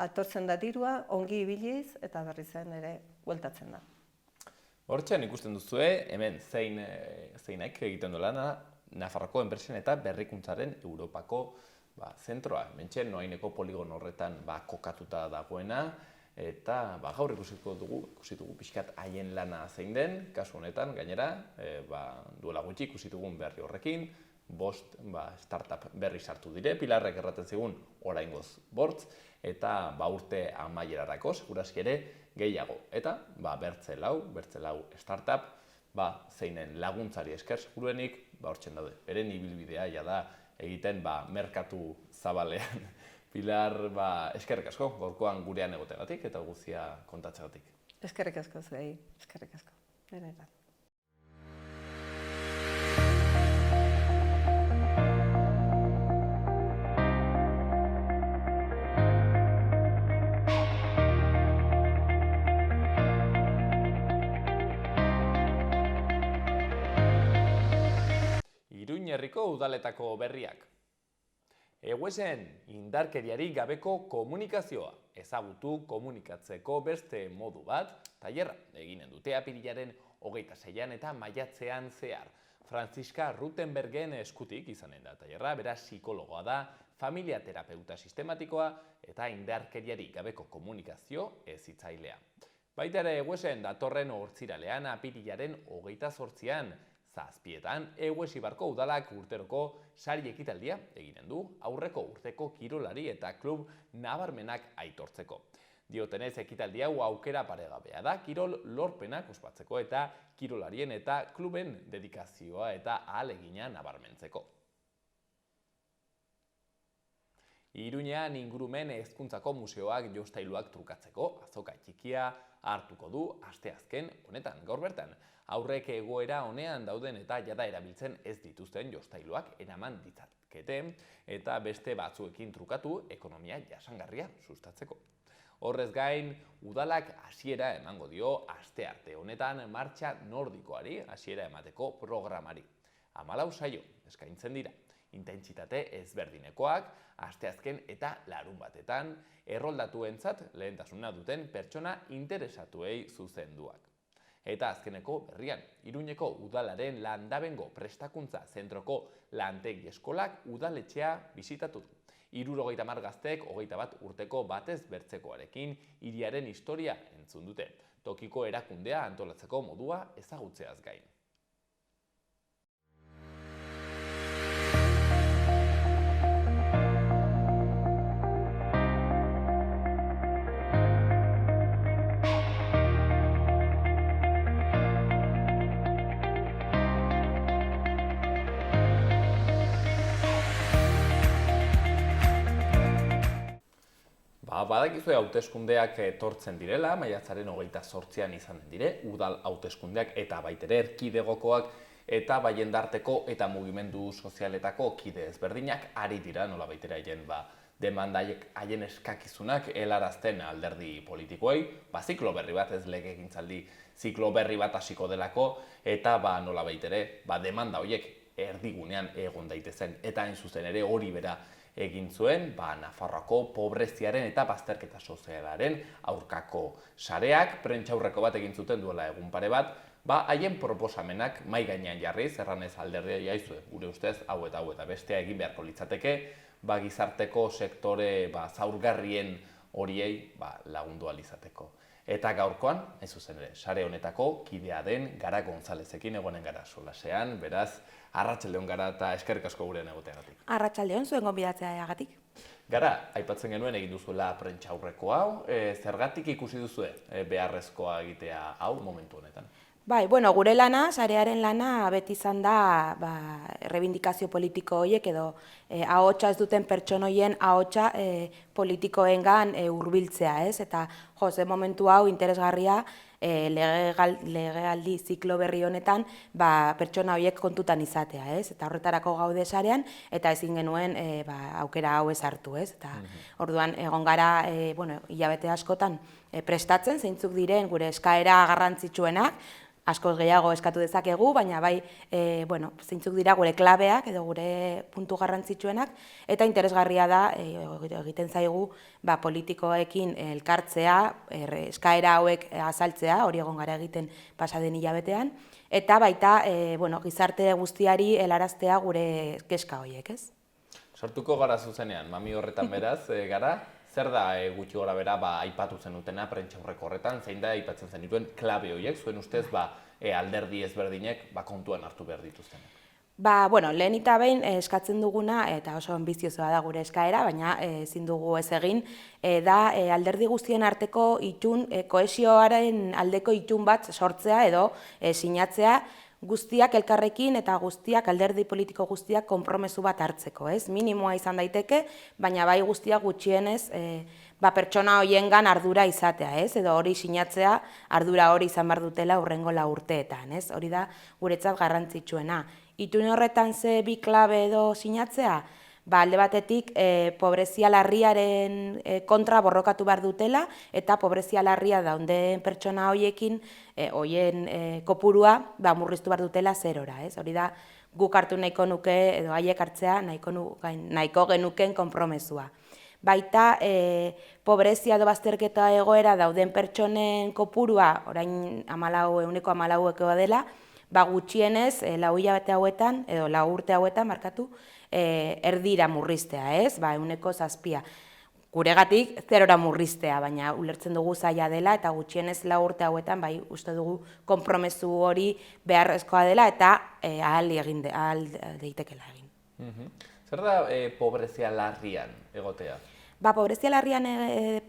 B: atortzen da dirua, ongi ibiliz eta berri zen ere bueltatzen da.
A: Hortxean ikusten duzue, hemen zeinek egiten du lana, Nafarroko enpresen eta berrikuntzaren Europako zentroa. Hementxe, noaineko poligon horretan kokatuta dagoena, eta gaur ikusiko dugu pixkat haien lana zein den, kasu honetan, gainera, duela gutxi ikusi dugun berri horrekin, 5 startup berri sartu dire, Pilarrek erraten zigun oraingoz 5, eta urte amaierarako, seguraski ere, gehiago. Eta, bertze lau startup, zeinen laguntzari esker seguruenik, hortzen daude. Beren ibilbidea da egiten merkatu zabalean. Pilar, eskerrik asko, gaurkoan gurean egotegatik eta guztia kontatzegatik.
B: Eskerrik asko zuei, eskerrik asko. Benetan.
A: Iruin herriko udaletako berriak. Eguesen indarkeriari gabeko komunikazioa, ezagutu komunikatzeko beste modu bat, tailerra eginen dute apirilaren 26an eta maiatzean zehar. Franziska Rutenbergen eskutik izanen da tailerra, bera psikologoa da, familia terapeuta sistematikoa eta indarkeriari gabeko komunikazio hezitzailea. Baita ere eguesen datorren hortziralean apirilaren 28an, 7:00 Eguesibarko udalak urteroko sari ekitaldia eginen du, aurreko urteko kirolari eta klub nabarmenak aitortzeko. Diotenez ekitaldi hau aukera paregabea da, kirol lorpenak ospatzeko eta kirolarien eta kluben dedikazioa eta ahalegina nabarmentzeko. Iruñean ingurumen hezkuntzako museoak jostailuak trukatzeko azoka txikia hartuko du asteazken honetan gaur bertan. Aurrek egoera honean dauden eta jada erabiltzen ez dituzten jostailuak eraman ditzakete eta beste batzuekin trukatu ekonomia jasangarria sustatzeko. Horrez gain, udalak hasiera emango dio astearte honetan martxa nordikoari hasiera emateko programari. 14 saio eskaintzen dira. Intentsitate ezberdinekoak, asteazken eta larunbatetan, erroldatuentzat lehentasuna duten pertsona interesatuei zuzenduak. Eta azkeneko berrian, Iruñeko udalaren Landabengo prestakuntza zentroko lantegi eskolak udaletxea bisitatu du. 70 gazteek 21 urteko batez bertzekoarekin hiriaren historia entzun dute. Tokiko erakundea antolatzeko modua ezagutzeaz gain. Badakizue hauteskundeak etortzen direla, maiatzaren 28an izanen dire, udal hauteskundeak eta baitere erkidegokoak eta baiendarteko eta mugimendu sozialetako kide ezberdinak ari dira nola baitera haien demandaiek haien eskakizunak helarazten alderdi politikoei, ziklo berri bat, ez legegintzaldi ziklo berri bat hasiko delako, eta nolabait ere, demanda horiek erdigunean egon daitezen, eta hain zuzen ere hori bera egin zuen, Nafarroako pobreziaren eta bazterketa sozialaren aurkako sareak, prentsaurreko bat egin zuten duela egun pare bat, haien proposamenak mahai gainean jarriz, erranez alderdia jaizue, gure ustez, hau eta bestea egin beharko litzateke, gizarteko sektore zaurgarrien horiei lagundu ahal izateko. Eta gaurkoan, hain zuzen ere, sare honetako kidea den Gara Gonzalezekin egonen gara solasean, beraz, arratsaldeon Gara eta eskerrik asko gurean egoteagatik.
C: Arratsaldeon zuen gonbidatzeagatik.
A: Gara, aipatzen genuen egin duzuela prentsaurreko hau, zergatik ikusi duzue beharrezkoa egitea hau momentu honetan?
C: Bai, gure lana, sarearen lana, beti izan da errebindikazio politiko horiek edo ahotsa ez duten pertsona horien ahotsa politikoengan hurbiltzea, ez? Eta ze momentu hau interesgarria legealdi ziklo berri honetan pertsona horiek kontutan izatea, ez? Eta horretarako gaude sarean eta ezin genuen aukera hau ez hartu, ez? Eta orduan egon gara hilabete askotan prestatzen, zeintzuk diren gure eskaera garrantzitsuenak, askoz gehiago eskatu dezakegu, baina zeintzuk dira gure klabeak edo gure puntu garrantzitsuenak, eta interesgarria da egiten zaigu politikoekin elkartzea, eskaera hauek azaltzea, hori egon gara egiten pasaden hilabetean, eta baita gizarte guztiari helaraztea gure keska horiek, ez?
A: Sortuko gara zuzenean, mami horretan beraz, Gara, zer da gutxi gora bera aipatu zenutena prentsaurreko horretan, zein da aipatzen zenituen klabe horiek, zuen ustez alderdi ezberdinek kontuan hartu behar dituztenak?
C: Lehen eta behin eskatzen duguna, eta oso ambiziosoa da gure eskaera, baina ezin dugu ez egin, da alderdi guztien arteko itun, kohesioaren aldeko itun bat sortzea edo sinatzea, guztiak elkarrekin eta guztiak alderdi politiko guztiak konpromesu bat hartzeko, ez? Minimoa izan daiteke, baina bai guztiak gutxienez pertsona horiengan ardura izatea, ez? Edo hori sinatzea ardura hori izan behar dutela hurrengo 4 urteetan, ez? Hori da guretzat garrantzitsuena. Itun horretan ze bi klabe edo sinatzea? Alde batetik pobrezia larriaren kontra borrokatu behar dutela eta pobrezia larria dauden pertsona horiekin horien kopurua murriztu behar dutela 0ra, ez? Hori da guk hartu nahiko nuke edo haiek hartzea nahiko genuken konpromesua. Baita pobrezia edo bazterketa egoera dauden pertsonen kopurua, orain 14% dela, gutxienez 4 hilabete hauetan edo 4 urte hauetan markatu, erdira murriztea, ez? 7%. Guregatik 0ra murriztea, baina ulertzen dugu zaila dela eta gutxienez 4 urte hauetan uste dugu konpromesu hori beharrezkoa dela eta ahal daitekela egin.
A: Zer da pobrezia larrian egotea?
C: Pobrezia larrian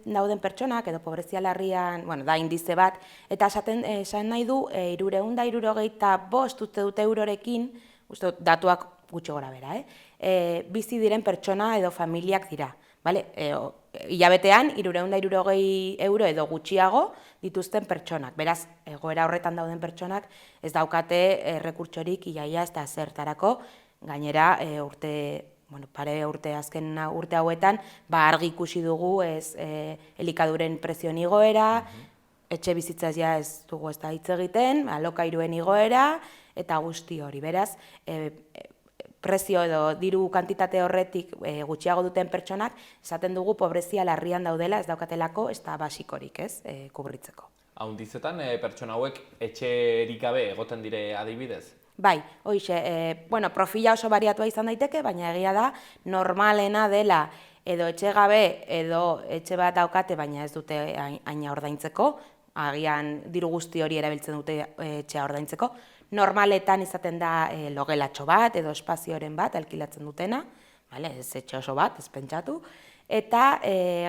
C: dauden pertsonak edo pobrezia larrian, da indize bat, eta esan nahi du 365 eurorekin, uste datuak gutxi gora bera, bizi diren pertsona edo familiak dira. Hilabetean 360 euro edo gutxiago dituzten pertsonak. Beraz, egoera horretan dauden pertsonak ez daukate errekurtsorik iaia ez da zertarako, gainera azken urte hauetan argi ikusi dugu elikaduren prezioen igoera, etxe bizitzaz ja ez dugu ez da hitz egiten, alokairuen igoera eta guzti hori. Beraz, prezio edo diru kantitate horretik gutxiago duten pertsonak, esaten dugu pobrezia larrian daudela ez daukatelako ez da basikorik, ez, kubritzeko.
A: Haundizetan pertsona hauek etxerik gabe egoten dire adibidez?
C: Bai, hoize, profila oso bariatua izan daiteke, baina egia da normalena dela edo etxe gabe edo etxe bat daukate, baina ez dute haina ordaintzeko, agian diru guzti hori erabiltzen dute etxea ordaintzeko. Normaletan izaten da logelatxo bat edo espazioren bat alkilatzen dutena, ez etxe oso bat, ez pentsatu, eta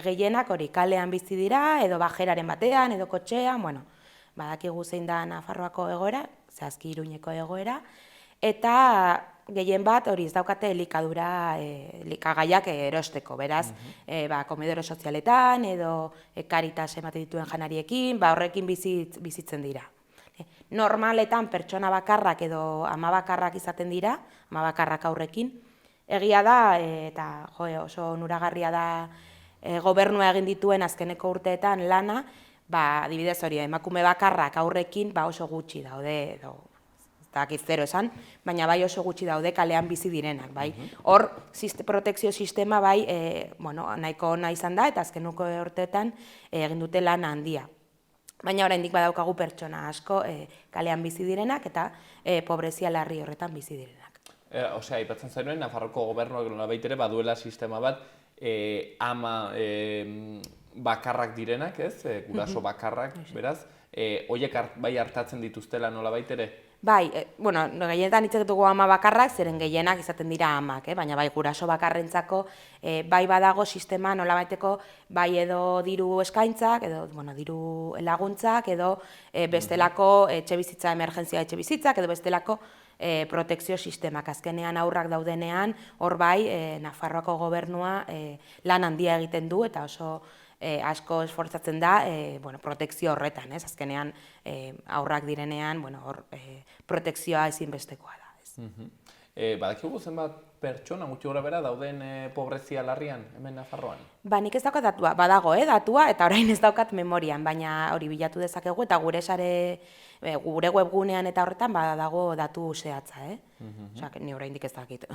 C: gehienak hori kalean bizi dira edo bajeraren batean edo kotxean, badakigu zein da Nafarroako egoera, zehazki Iruñeko egoera, eta gehien bat hori ez daukate elikagaiak erosteko, beraz, komedore sozialetan edo Caritas ematen dituen janariekin, horrekin bizitzen dira. Normaletan pertsona bakarrak edo ama bakarrak izaten dira, ama bakarrak aurrekin, egia da, eta oso onuragarria da gobernua egin dituen azkeneko urteetan lana, adibidez hori, emakume bakarrak aurrekin oso gutxi daude, edo ez dakit zero esan, baina bai oso gutxi daude kalean bizi direnak, bai. Hor, protekzio sistema bai, nahiko ona izan da, eta azkeneko urteetan egin dute lan handia. Baina oraindik badaukagu pertsona asko kalean bizi direnak eta pobrezia larri horretan bizi direnak.
A: Osea, aipatzen zenuen, Nafarroako gobernuak nolabait ere baduela sistema bat ama bakarrak direnak, ez? Guraso bakarrak, beraz, horiek bai hartatzen dituztela nolabait ere?
C: Bai, gehienetan hitz egituko ama bakarrak, zeren gehienak izaten dira amak, baina bai guraso bakarrentzako bai badago sistema nolabaiteko bai edo diru eskaintzak, edo diru laguntzak, edo bestelako etxebizitza, emergentzia etxebizitzak, edo bestelako protekzio sistemak. Azkenean aurrak daudenean, hor bai Nafarroako gobernua lan handia egiten du, eta oso asko esfortzatzen da protekzio horretan, azkenean aurrak direnean protekzioa ezinbestekoa da.
A: Badakigu zenbat pertsona gutxi gora bera dauden pobrezia larrian hemen Nafarroan?
C: Nik ez daukat datua, badago datua, eta orain ez daukat memorian, baina hori bilatu dezakegu, eta gure webgunean eta horretan badago datu zehatza, ni oraindik ez dakit.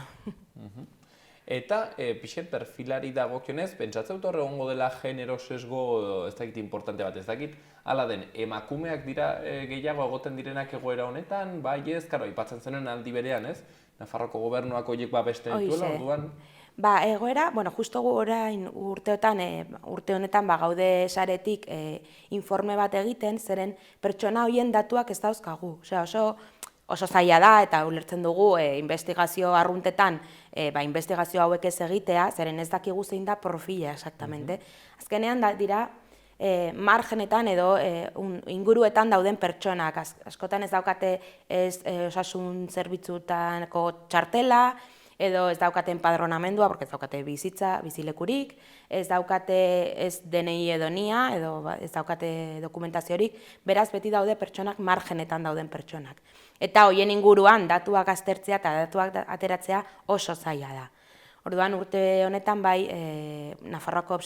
A: Eta pixet perfilari dagokionez, pentsatzen dut horre egongo dela genero sesgo ez dakit importante bat, ez dakit, hala den, emakumeak dira gehiago egoten direnak egoera honetan, bai ez, karo, aipatzen zenuen aldi berean, ez? Nafarroko gobernuak horiek beste dituela, orduan?
C: Egoera, justo orain urte honetan gaude saretik informe bat egiten, zeren pertsona horien datuak ez dauzkagu. Oso zaila da, eta ulertzen dugu investigazio arruntetan investigazio hauek ez egitea, zeren ez dakigu zein da profila, exactamente. Azkenean dira margenetan edo inguruetan dauden pertsonak. Askotan ez daukate osasun zerbitzuetako txartela, edo ez daukate enpadronamendua, porque ez daukate bizilekurik, ez daukate ez DNI edo NIA, edo ez daukate dokumentaziorik, beraz beti daude pertsonak margenetan dauden pertsonak. Eta hoien inguruan datuak aztertzea eta datuak ateratzea oso zaila da. Orduan urte honetan bai Nafarroako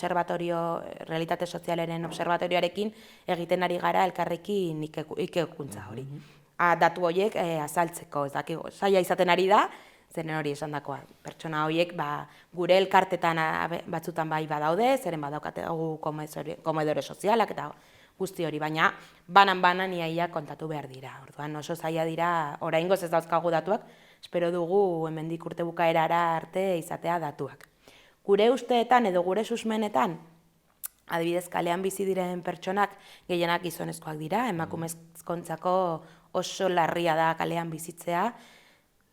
C: Realitate Sozialaren Observatorioarekin egiten ari gara elkarrekin ikerkuntza hori. Datu horiek azaltzeko, ez dakigu, zaila izaten ari da, zeren hori esan dakoa. Pertsona horiek gure elkartetan batzutan bai badaude, zeren badaukate komedore sozialak eta guzti hori, baina banan iaia kontatu behar dira. Orduan oso zaila dira, oraingoz ez dauzkagu datuak, espero dugu hemendik urte bukaerara arte izatea datuak. Gure usteetan edo gure susmenetan, adibidez kalean bizi diren pertsonak gehienak gizonezkoak dira, emakumezkontzako oso larria da kalean bizitzea,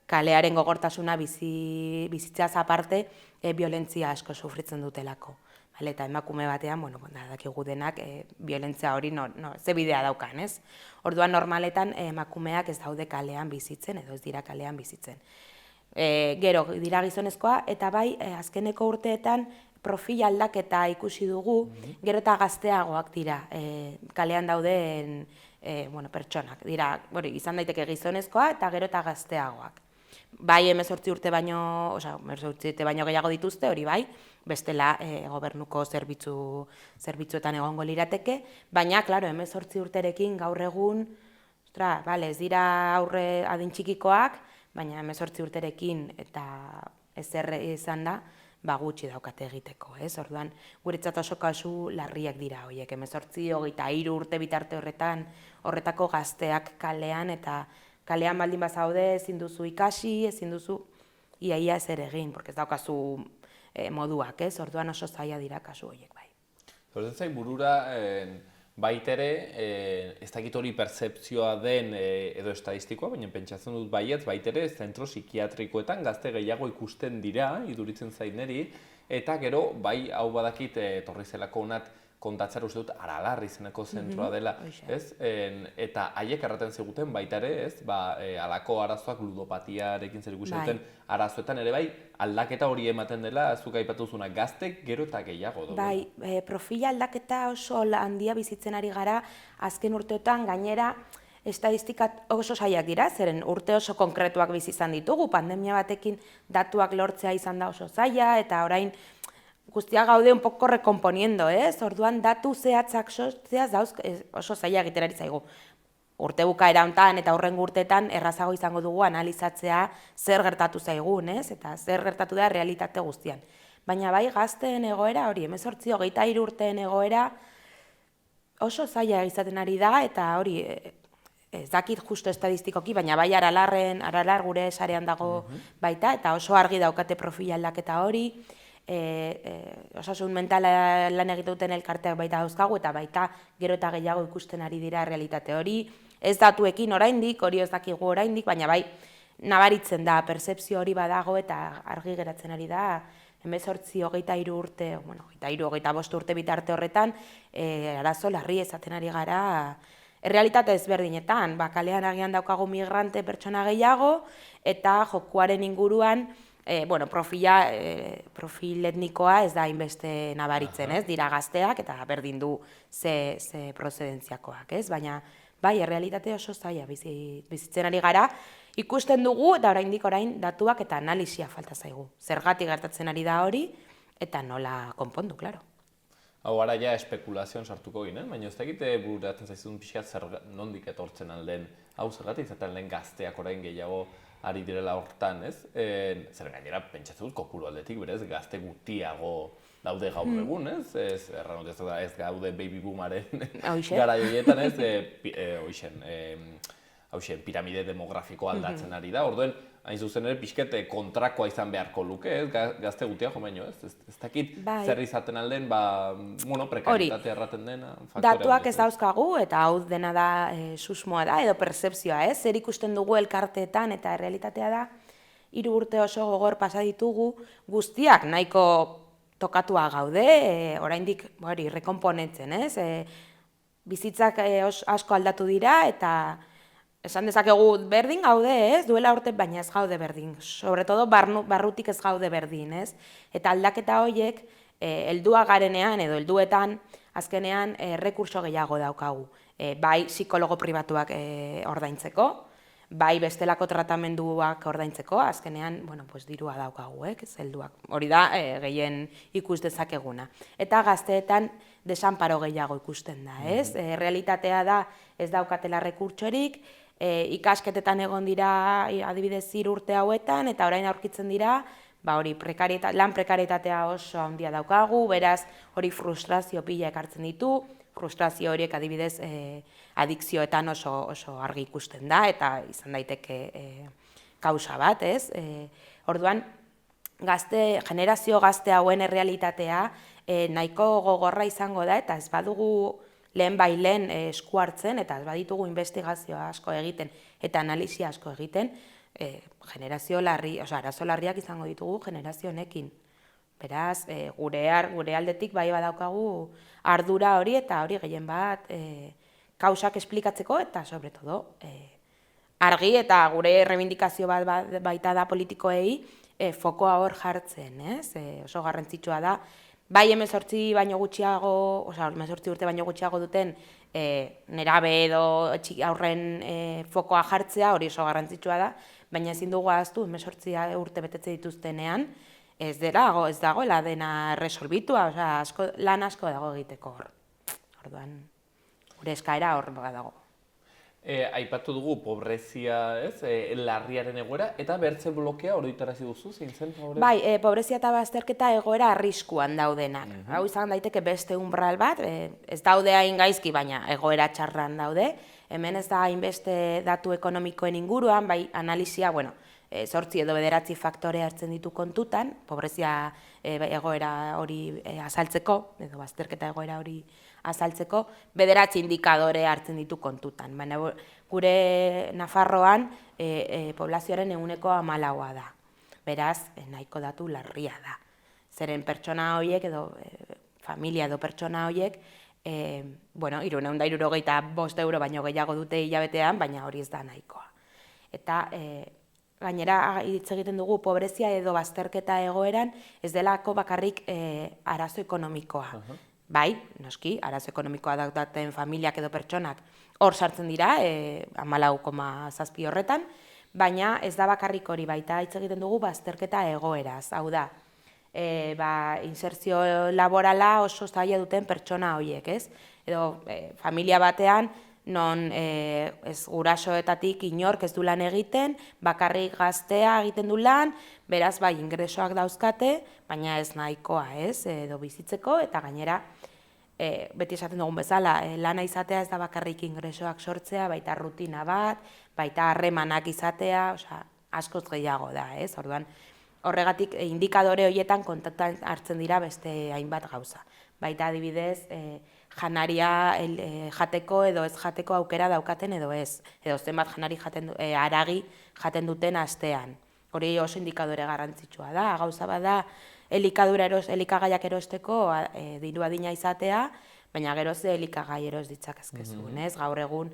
C: kalearen gogortasuna bizitzeaz aparte, violentzia asko sufritzen dutelako. Eta emakume batean, dakigu denak, violentzia hori ze bidea daukan, ez? Orduan normaletan emakumeak ez daude kalean bizitzen, edo ez dira kalean bizitzen. Gero, dira gizonezkoa, eta bai, azkeneko urteetan profil aldaketa ikusi dugu, gero eta gazteagoak dira kalean dauden pertsonak. Dira, izan daiteke gizonezkoa eta gero eta gazteagoak. Bai 18 urte baino gehiago dituzte, hori bai, bestela gobernuko zerbitzuetan egongo lirateke, baina, klaro, 18 urterekin gaur egun, ez dira aurre adin txikikoak, baina 18 urterekin eta ezer izan da, gutxi daukate egiteko, ez? Orduan, guretzat oso kasu larriak dira horiek, 18, 23 urte bitarte horretako gazteak kalean, eta kalean baldin bazaude ezin duzu ikasi, ezin duzu iaia ezer egin, porque ez daukazu moduak, ez? Orduan oso zaila dira kasu horiek bai.
A: Zortzen zai burura baitere, ez dakit hori pertzepzioa den edo estadistikoa, baina pentsatzen dut baietz, baitere zentro psikiatrikoetan gazte gehiago ikusten dira, iduritzen zain niri, eta gero, bai hau badakit etorri zelako honat kontatzera uste dut Aralar izeneko zentroa dela, ez? Eta haiek erraten ziguten baita ere, ez? Halako arazoak ludopatiarekin zer ikusi duten arazoetan ere bai, aldaketa hori ematen dela, zuk aipatu duzuna, gaztek gero eta gehiago.
C: Bai, profila aldaketa oso handia bizitzen ari gara, azken urteotan gainera estadistika oso zailak dira, zeren urte oso konkretuak bizi izan ditugu, pandemia batekin datuak lortzea izan da oso zaila, eta orain guztia gaude un poco rekomponiendo, orduan datu zehatzak sortzea oso zaila egiten ari zaigu. Urte bukaera hontan eta hurrengo urteetan errazago izango dugu analizatzea zer gertatu zaigun, eta zer gertatu da realitate guztian. Baina bai gazteen egoera hori, 18-23 urteen egoera oso zaila izaten ari da, eta hori ez dakit justo estadistikoki, baina bai Aralar gure sarean dago baita, eta oso argi daukate profil aldaketa hori, osasun mentala lan egiten duten elkarteak baita dauzkagu, eta baita gero eta gehiago ikusten ari dira realitate hori. Ez datuekin oraindik, hori ez dakigu oraindik, baina bai nabaritzen da, pertzepzio hori badago eta argi geratzen ari da, 18-23 urte, 23-25 urte bitarte horretan, arazo larri ezaten ari gara, errealitate ezberdinetan, kalean agian daukagu migrante pertsona gehiago, eta jokuaren inguruan, profil etnikoa ez da inbeste nabaritzen, dira gazteak, eta berdin du ze prozedentziakoak, baina bai, errealitate oso zaila bizitzen ari gara, ikusten dugu, eta orain datuak eta analizia falta zaigu. Zergatik gertatzen ari da hori, eta nola konpondu, klaro.
A: Hau ara ja espekulazioan sartuko ginen, baina ez dakite bururatzen zaizun pixkat nondik etortzen alden, hau zergatik izaten lehen gazteak orain gehiago ari direla hortan, ez? Zer gainera, pentsatzen dut kopuru aldetik, berez, gazte gutiago daude gaur egun, ez? Ez gaude baby boomaren garai horietan, ez? Hauxen, piramide demografiko aldatzen ari da, orduen, hain zuzen ere, pixket kontrakoa izan beharko luke, ez? Gazte gutiago baino, ez? Ez dakit zer izaten alden, prekaritatea erraten dena.
C: Datuak ez dauzkagu, eta hau dena da susmoa da, edo pertzepzioa, ez? Zer ikusten dugu elkarteetan, eta errealitatea da, 3 urte oso gogor pasa ditugu, guztiak nahiko tokatua gaude, oraindik rekonponetzen, ez? Bizitzak asko aldatu dira, eta esan dezakegu berdin gaude, ez? Duela urte baina ez gaude berdin. Sobretodo barrutik ez gaude berdin, ez? Eta aldaketa horiek, heldua garenean edo helduetan, azkenean rekurso gehiago daukagu. Bai psikologo pribatuak ordaintzeko, bai bestelako tratamenduak ordaintzeko, azkenean, dirua daukagu, helduak. Hori da, gehien ikus dezakeguna. Eta gazteetan desanparo gehiago ikusten da, ez? Realitatea da ez daukatela rekurtsorik, ikasketetan egon dira adibidez 3 urte hauetan, eta orain aurkitzen dira, lan prekaritatea oso handia daukagu, beraz hori frustrazio pila ekartzen ditu, frustrazio horiek adibidez adikzioetan oso argi ikusten da, eta izan daiteke kausa bat, ez? Orduan, generazio gazte hauen errealitatea nahiko gogorra izango da, eta ez badugu lehen esku hartzen, eta ez baditugu investigazioa asko egiten, eta analizia asko egiten, arazo larriak izango ditugu generazio honekin. Beraz, gure aldetik bai badaukagu ardura hori, eta hori gehien bat kausak esplikatzeko, eta sobretodo argi eta gure reivindikazio bat baita da politikoei fokoa hor jartzen, ez? Oso garrantzitsua da, bai 18 urte baino gutxiago duten nerabe edo aurren fokoa jartzea, hori oso garrantzitsua da, baina ezin dugu ahaztu 18 urte betetze dituztenean, ez dagoela dena resolbitua, lan asko dago egiteko hor. Orduan, gure eskaera hor dago.
A: Aipatu dugu pobrezia, ez, larriaren egoera, eta bertze blokea oroitarazi duzu, zein zen pobrezia?
C: Bai, pobrezia eta bazterketa egoera arriskuan daudenak. Hau izan daiteke beste umbral bat, ez daude hain gaizki, baina egoera txarran daude. Hemen ez da hainbeste datu ekonomikoen inguruan, bai analizia, 8 edo 9 faktore hartzen ditu kontutan, pobrezia egoera hori azaltzeko, edo bazterketa egoera hori azaltzeko, 9 indikadore hartzen ditu kontutan. Baina gure Nafarroan poblazioaren 14% da. Beraz, nahiko datu larria da. Zeren pertsona horiek edo familia edo pertsona horiek 375 euro baino gehiago dute hilabetean, baina hori ez da nahikoa. Eta gainera hitz egiten dugu pobrezia edo bazterketa egoeran ez delako bakarrik arazo ekonomikoa. bai, noski, arazo ekonomikoa daukaten familiak edo pertsonak hor sartzen dira, 14,7 horretan, baina ez da bakarrik hori, baita hitz egiten dugu bazterketa egoeraz, hau da, inserzio laborala oso zaila duten pertsona horiek, ez? Edo familia batean, non ez gurasoetatik inork ez du lan egiten, bakarrik gaztea egiten du lan, beraz bai ingresoak dauzkate, baina ez nahikoa, ez? Edo bizitzeko, eta gainera, beti esaten dugun bezala, lana izatea ez da bakarrik ingresoak sortzea, baita rutina bat, baita harremanak izatea, osea, askoz gehiago da, ez? Orduan, horregatik indikadore horietan kontaktan hartzen dira beste hainbat gauza. Baita adibidez, janaria jateko edo ez jateko aukera daukaten edo ez, edo zenbat janari haragi jaten duten astean. Hori oso indikadore garrantzitsua da, gauza bada elikagaiak erosteko diru adina izatea, baina gero ze elikagai eros ditzakezkezun, ez? Gaur egun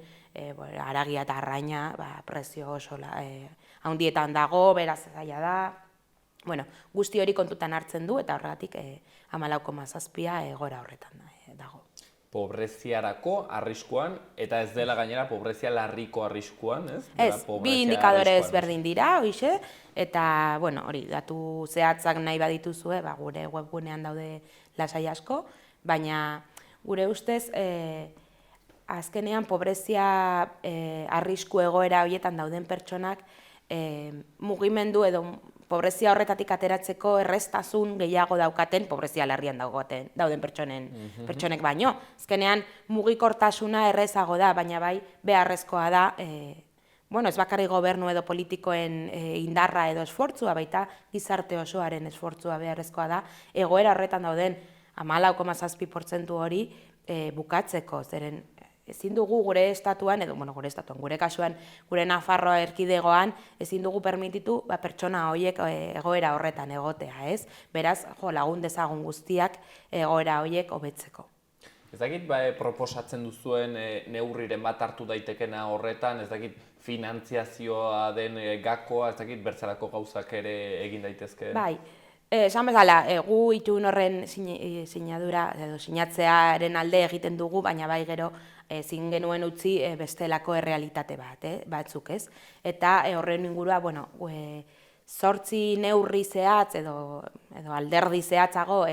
C: haragia eta arraina prezio oso handietan dago, beraz zaila da. Bueno, guzti hori kontutan hartzen du eta horregatik 14,7 egoera horretan dago.
A: Pobreziarako arriskuan, eta ez dela gainera pobrezia larriko arriskuan, ez?
C: Ez, bi indikadore ezberdin dira, hoxe, eta, bueno, hori, datu zehatzak nahi badituzue, gure webgunean daude lasai asko, baina gure ustez, azkenean pobrezia arrisku egoera horietan dauden pertsonak mugimendu edo pobrezia horretatik ateratzeko erreztasun gehiago daukaten, pobrezia larrian dauden pertsonek baino. Azkenean, mugikortasuna errezago da, baina bai beharrezkoa da, ez bakarrik gobernu edo politikoen indarra edo esfortzua, baita gizarte osoaren esfortzua beharrezkoa da, egoera horretan dauden 14,7% hori bukatzeko, zeren ezin dugu gure estatuan, gure kasuan, gure Nafarroa erkidegoan, ezin dugu permititu pertsona horiek egoera horretan egotea, ez? Beraz, lagun dezagun guztiak egoera horiek hobetzeko.
A: Ez dakit proposatzen duzuen neurriren bat hartu daitekena horretan, ez dakit finantziazioa den gakoa, ez dakit bertzarako gauzak ere egin daitezke?
C: Bai. Esan bezala, gu itun horren sinadura edo sinatzearen alde egiten dugu, baina bai gero ezin genuen utzi bestelako errealitate batzuk, ez? Eta horren ingurua, 8 neurri zehatz edo alderdi zehatzago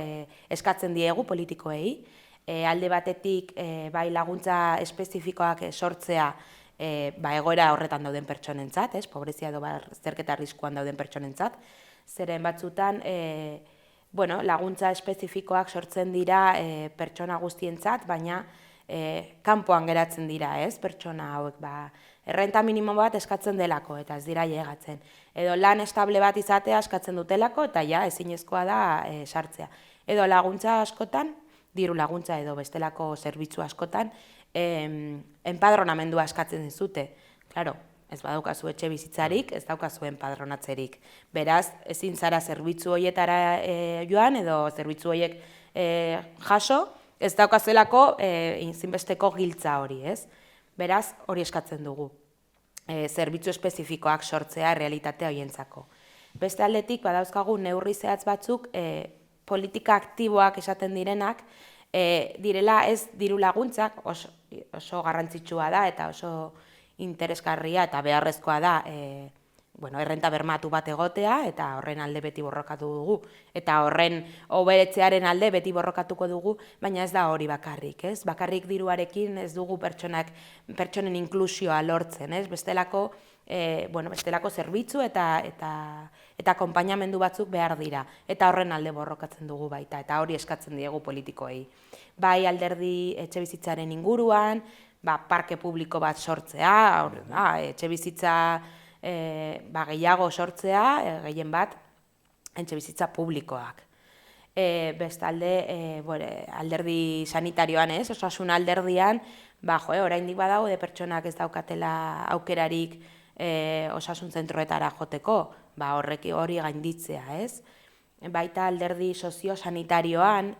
C: eskatzen diegu politikoei. Alde batetik bai laguntza espezifikoak sortzea egoera horretan dauden pertsonentzat, pobrezia edo bazterketa arriskuan dauden pertsonentzat. Zeren batzutan, laguntza espezifikoak sortzen dira pertsona guztientzat, baina kanpoan geratzen dira, pertsona hauek, errenta minimo bat eskatzen delako eta ez dira llegatzen. Edo lan estable bat izatea eskatzen dutelako eta ezinezkoa da sartzea. Edo laguntza askotan, diru laguntza edo bestelako zerbitzu askotan, enpadronamendua eskatzen dizute. Claro, ez badaukazu etxe bizitzarik, ez daukazu enpadronatzerik. Beraz, ezin zara zerbitzu horietara joan edo zerbitzu horiek jaso, ez daukazuelako zinbesteko giltza hori, ez? Beraz, hori eskatzen dugu. Zerbitzu espezifikoak sortzea realitatea horientzako. Beste aldetik, badauzkagu neurri zehatz batzuk, politika aktiboak esaten direnak, direla ez diru laguntzak oso garrantzitsua da eta oso interesgarria eta beharrezkoa da errenta bermatu bat egotea eta horren alde beti borrokatu dugu eta horren hoberetzearen alde beti borrokatuko dugu, baina ez da hori bakarrik, ez? Bakarrik diruarekin ez dugu pertsonen inklusioa lortzen, ez? Bestelako zerbitzu eta konpainamendu batzuk behar dira eta horren alde borrokatzen dugu baita eta hori eskatzen diegu politikoei. Bai alderdi etxebizitzaren inguruan, parke publiko bat sortzea, etxebizitza gehiago sortzea, gehien bat, etxebizitza publikoak. Bestalde, alderdi sanitarioan, osasun alderdian, oraindik badago de pertsonak ez daukatela aukerarik osasun zentroetara joteko, hori gainditzea, ez? Baita alderdi sozio-sanitarioan,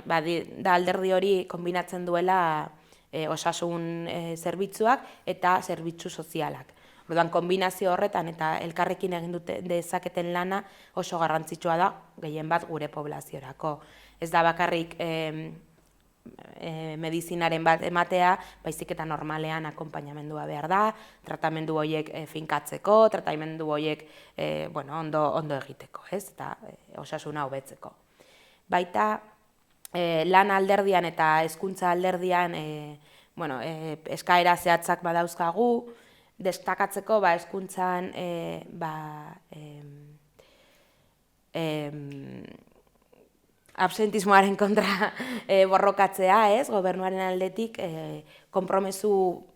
C: da alderdi hori kombinatzen duela osasun zerbitzuak eta zerbitzu sozialak. Orduan, kombinazio horretan eta elkarrekin egin dezaketen lana oso garrantzitsua da, gehien bat gure poblaziorako. Ez da bakarrik medizinaren bat ematea, baizik eta normalean akonpainamendua behar da, tratamendu horiek finkatzeko, tratamendu horiek ondo egiteko, eta osasuna hobetzeko. Baita, lan alderdian eta hezkuntza alderdian eskaera zehatzak badauzkagu, destakatzeko hezkuntzan absentismoaren kontra borrokatzea, gobernuaren aldetik konpromezu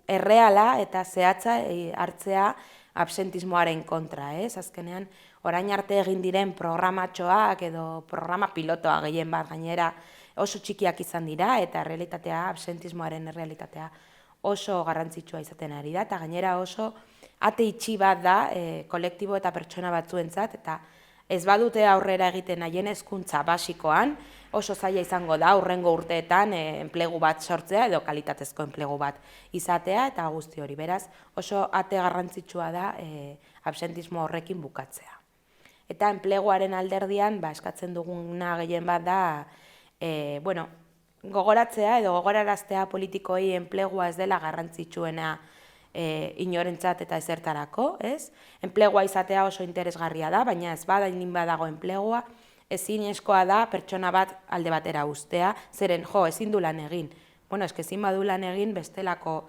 C: erreala eta zehatza hartzea absentismoaren kontra. Azkenean, orain arte egin diren programatxoak edo programa pilotoa gehien bat gainera oso txikiak izan dira eta realitatea, absentismoaren realitatea oso garrantzitsua izaten ari da eta gainera oso ate itxi bat da kolektibo eta pertsona batzuentzat eta ez badute aurrera egiten nahien hezkuntza basikoan, oso zaila izango da hurrengo urteetan enplegu bat sortzea edo kalitatezko enplegu bat izatea eta guzti hori. Beraz, oso ate garrantzitsua da absentismo horrekin bukatzea. Eta enpleguaren alderdian eskatzen duguna gehien bat da gogoratzea edo gogoraraztea politikoei enplegua ez dela garrantzitsuena inorentzat eta ezertarako, Enplegua izatea oso interesgarria da, baina ez badain badago enplegua, ezinezkoa da pertsona bat alde batera uztea, zeren ezin du lan egin. Ezin badu lan egin bestelako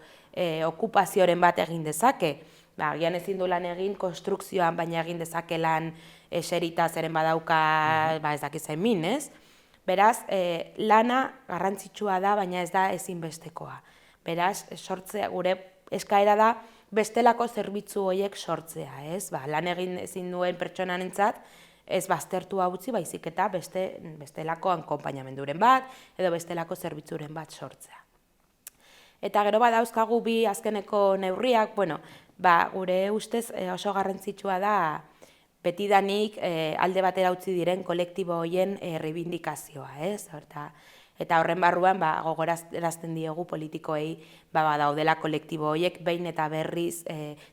C: okupazioren bat egin dezake. Agian ezin du lan egin konstrukzioan, baina egin dezake lan eserita zeren badauka ez dakizen min, Beraz, lana garrantzitsua da, baina ez da ezinbestekoa. Beraz, sortzea gure eskaera da bestelako zerbitzu horiek sortzea, lan egin ezin duen pertsonanentzat ez baztertua utzi baizik eta bestelako akonpainamenduren bat edo bestelako zerbitzuren bat sortzea. Eta gero badauzkagu bi azkeneko neurriak, gure ustez oso garrantzitsua da betidanik alde batera utzi diren kolektibo horien reibindikazioa, Eta horren barruan gogorazten diegu politikoei badaudela kolektibo horiek behin eta berriz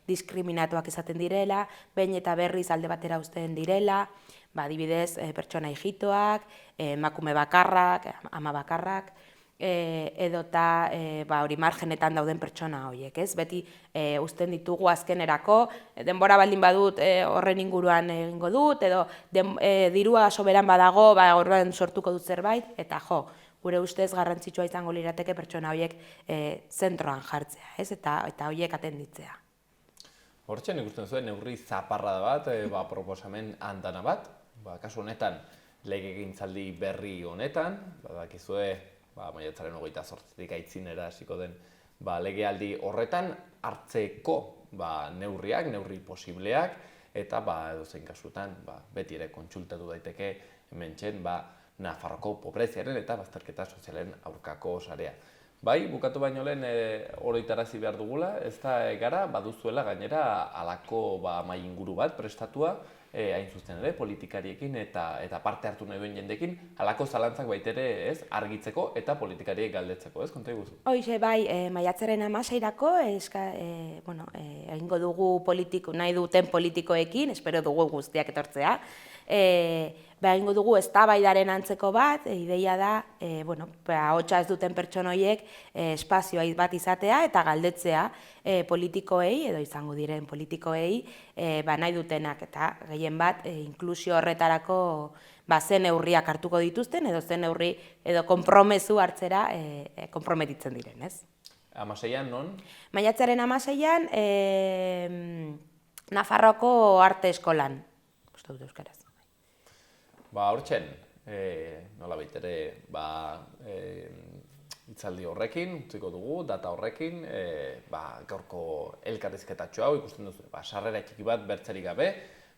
C: diskriminatuak izaten direla, behin eta berriz alde batera uzten direla, adibidez pertsona ijitoak, emakume bakarrak, ama bakarrak, edota hori margenetan dauden pertsona horiek, Beti uzten ditugu azkenerako, denbora baldin badut horren inguruan egingo dut, edo dirua soberan badago, horren sortuko dut zerbait, eta gure ustez garrantzitsua izango lirateke pertsona horiek zentroan jartzea, eta horiek atenditzea.
A: Hortxe, ikusten zuen, neurri zaparrada bat, proposamen andana bat, kasu honetan, legegintzaldi berri honetan, badakizue, maiatzaren 28-tik aitzinera hasiko den legealdi horretan hartzeko neurriak, neurri posibleak, eta edozein kasutan beti ere kontsultatu daiteke hementxen Nafarroko pobreziaren eta bazterketa sozialen aurkako sarea. Bukatu baino lehen oroitarazi behar dugula, ez da gara baduzuela gainera halako mahai inguru bat prestatua, hain zuzen ere, politikariekin eta parte hartu nahi duen jendekin, halako zalantzak baitere argitzeko eta politikariek galdetzeko, konta iguzu?
C: Hoxe, maiatzaren 16-irako egingo dugu nahi duten politikoekin, espero dugu guztiak etortzea, egingo dugu eztabaidaren antzeko bat, ideia da, ahotsa ez duten pertsona horiek espazioa bat izatea eta galdetzea politikoei, edo izango diren politikoei, nahi dutenak eta gehien bat inklusio horretarako ze neurriak hartuko dituzten, edo ze neurri edo konpromezu hartzera konprometitzen diren,
A: 16an non?
C: Maiatzaren 16an Nafarroako arte eskolan, uste dut euskaraz.
A: Hortxen, nola baitere, hitzaldi horrekin, utziko dugu, data horrekin, gaurko elkarrizketatxo hau ikusten duzu, sarrera txiki bat bertzerik gabe,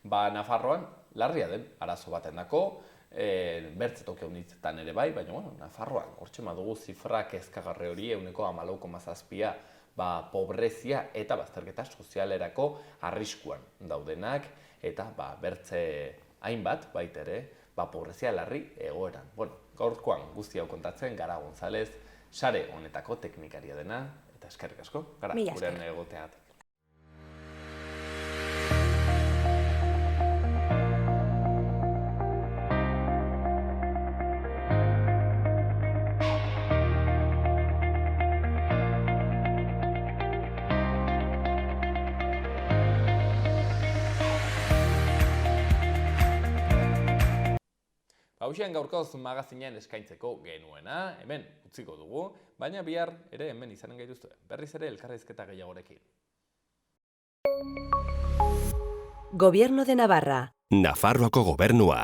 A: Nafarroan larria den arazo batendako, bertze toki handitzetan ere bai, baina Nafarroan, hortxe badugu zifra kezkagarri hori 14,7 pobrezia eta bazterketa sozialerako arriskuan daudenak, eta bertze hainbat baitere, pobrezia larri egoeran. Gaurkoan guzti hau kontatzen Gara González, sare honetako teknikaria dena, eta eskerrik asko, Gara, gurean egoteatik. Hauxean gaurkoz magazinean eskaintzeko genuena, hemen utziko dugu, baina bihar ere hemen izanen gaituzue. Berriz ere elkarrizketa gehiagorekin.
D: Gobierno de Navarra.
E: Nafarroako gobernua.